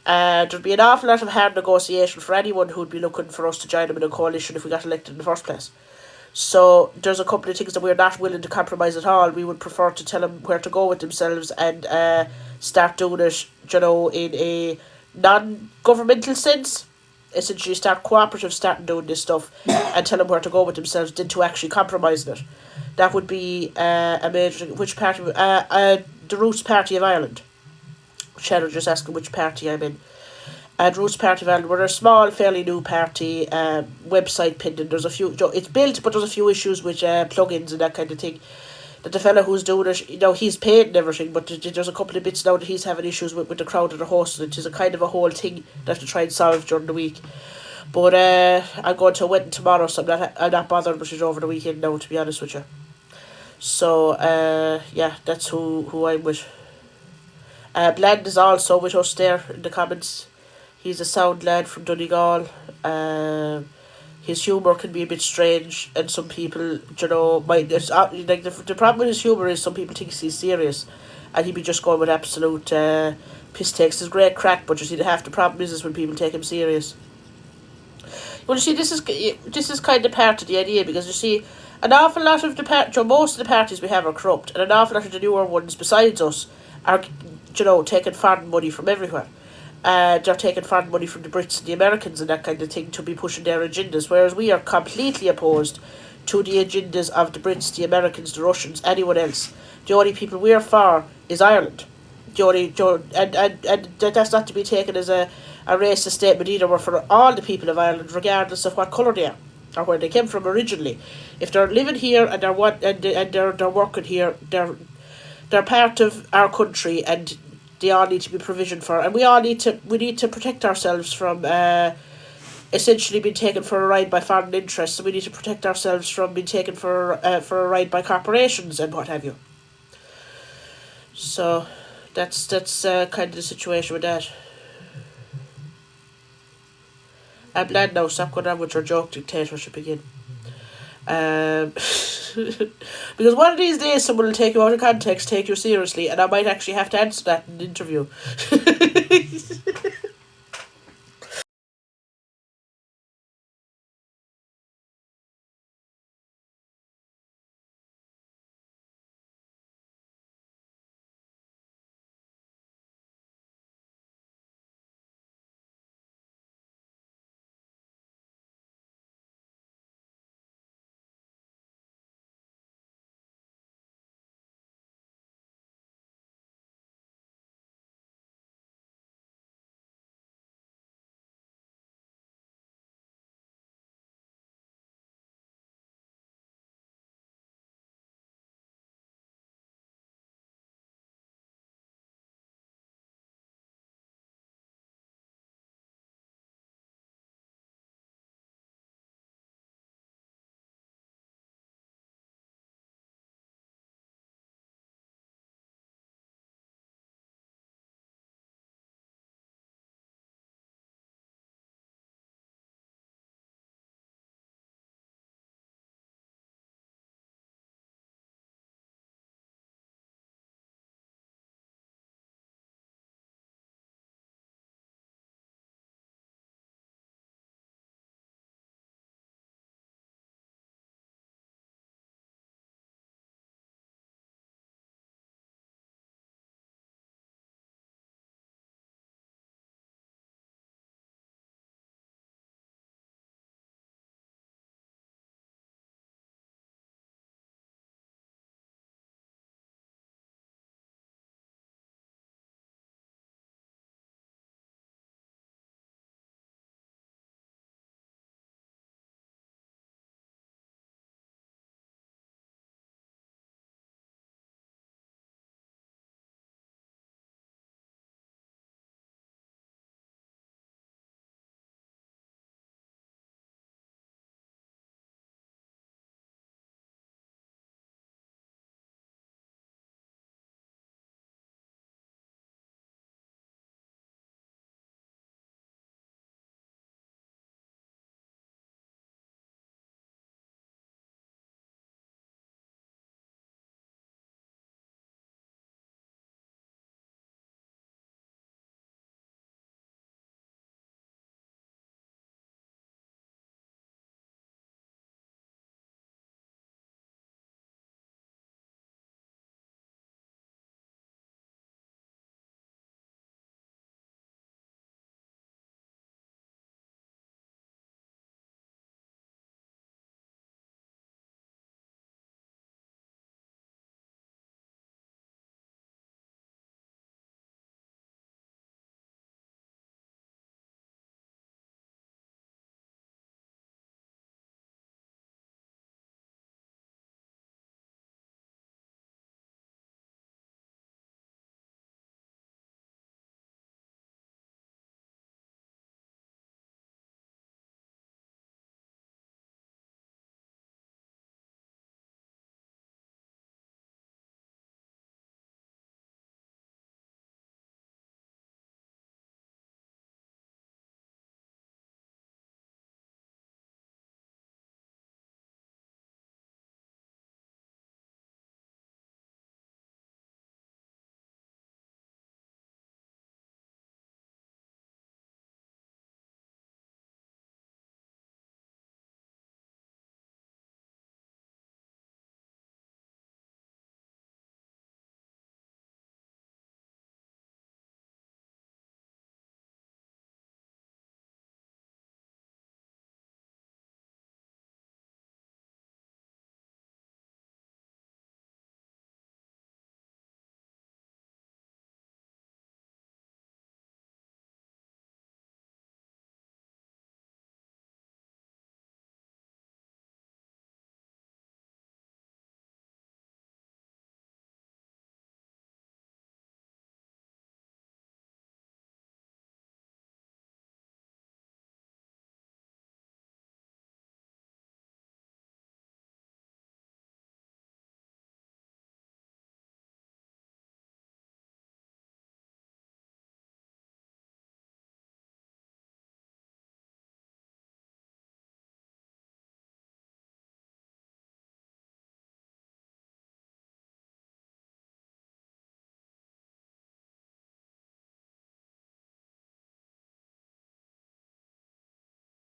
There'd be an awful lot of hard negotiation for anyone who'd be looking for us to join them in a coalition if we got elected in the first place. So there's a couple of things that we're not willing to compromise at all. We would prefer to tell them where to go with themselves and start doing it, in a non-governmental sense. Essentially start cooperatives starting doing this stuff and tell them where to go with themselves than to actually compromise it. That would be a major thing. Which party? The Roots Party of Ireland. Shadow just asking which party I'm in. The Roots Party of Ireland. We're a small, fairly new party. Website pending. There's a few. It's built, but there's a few issues with plugins and that kind of thing. That the fella who's doing it, he's paid and everything, but there's a couple of bits now that he's having issues with the crowd that are hosting it. It is a kind of a whole thing that I have to try and solve during the week. But I'm going to a wedding tomorrow, so I'm not bothered with it over the weekend now, to be honest with you. So, that's who I'm with. Bland is also with us there in the comments. He's a sound lad from Donegal. His humour can be a bit strange, and some people, might. The problem with his humour is some people think he's serious, and he'd be just going with absolute piss takes. There's great crack, but you see, half the problem is when people take him serious. Well, you see, this is kind of part of the idea, because you see, an awful lot of most of the parties we have are corrupt, and an awful lot of the newer ones besides us are, taking foreign money from everywhere. They're taking foreign money from the Brits and the Americans and that kind of thing to be pushing their agendas, whereas we are completely opposed to the agendas of the Brits, the Americans, the Russians, anyone else. The only people we're for is Ireland. And that's not to be taken as a racist statement either. We're for all the people of Ireland, regardless of what colour they are or where they came from originally. If they're living here and they're working here, they're part of our country, and they all need to be provisioned for, and we need to protect ourselves from essentially being taken for a ride by foreign interests. So we need to protect ourselves from being taken for a ride by corporations and what have you. So that's kind of the situation with that. I'm glad now. Stop going on with your joke dictatorship again. Because one of these days someone will take you out of context, take you seriously, and I might actually have to answer that in an interview.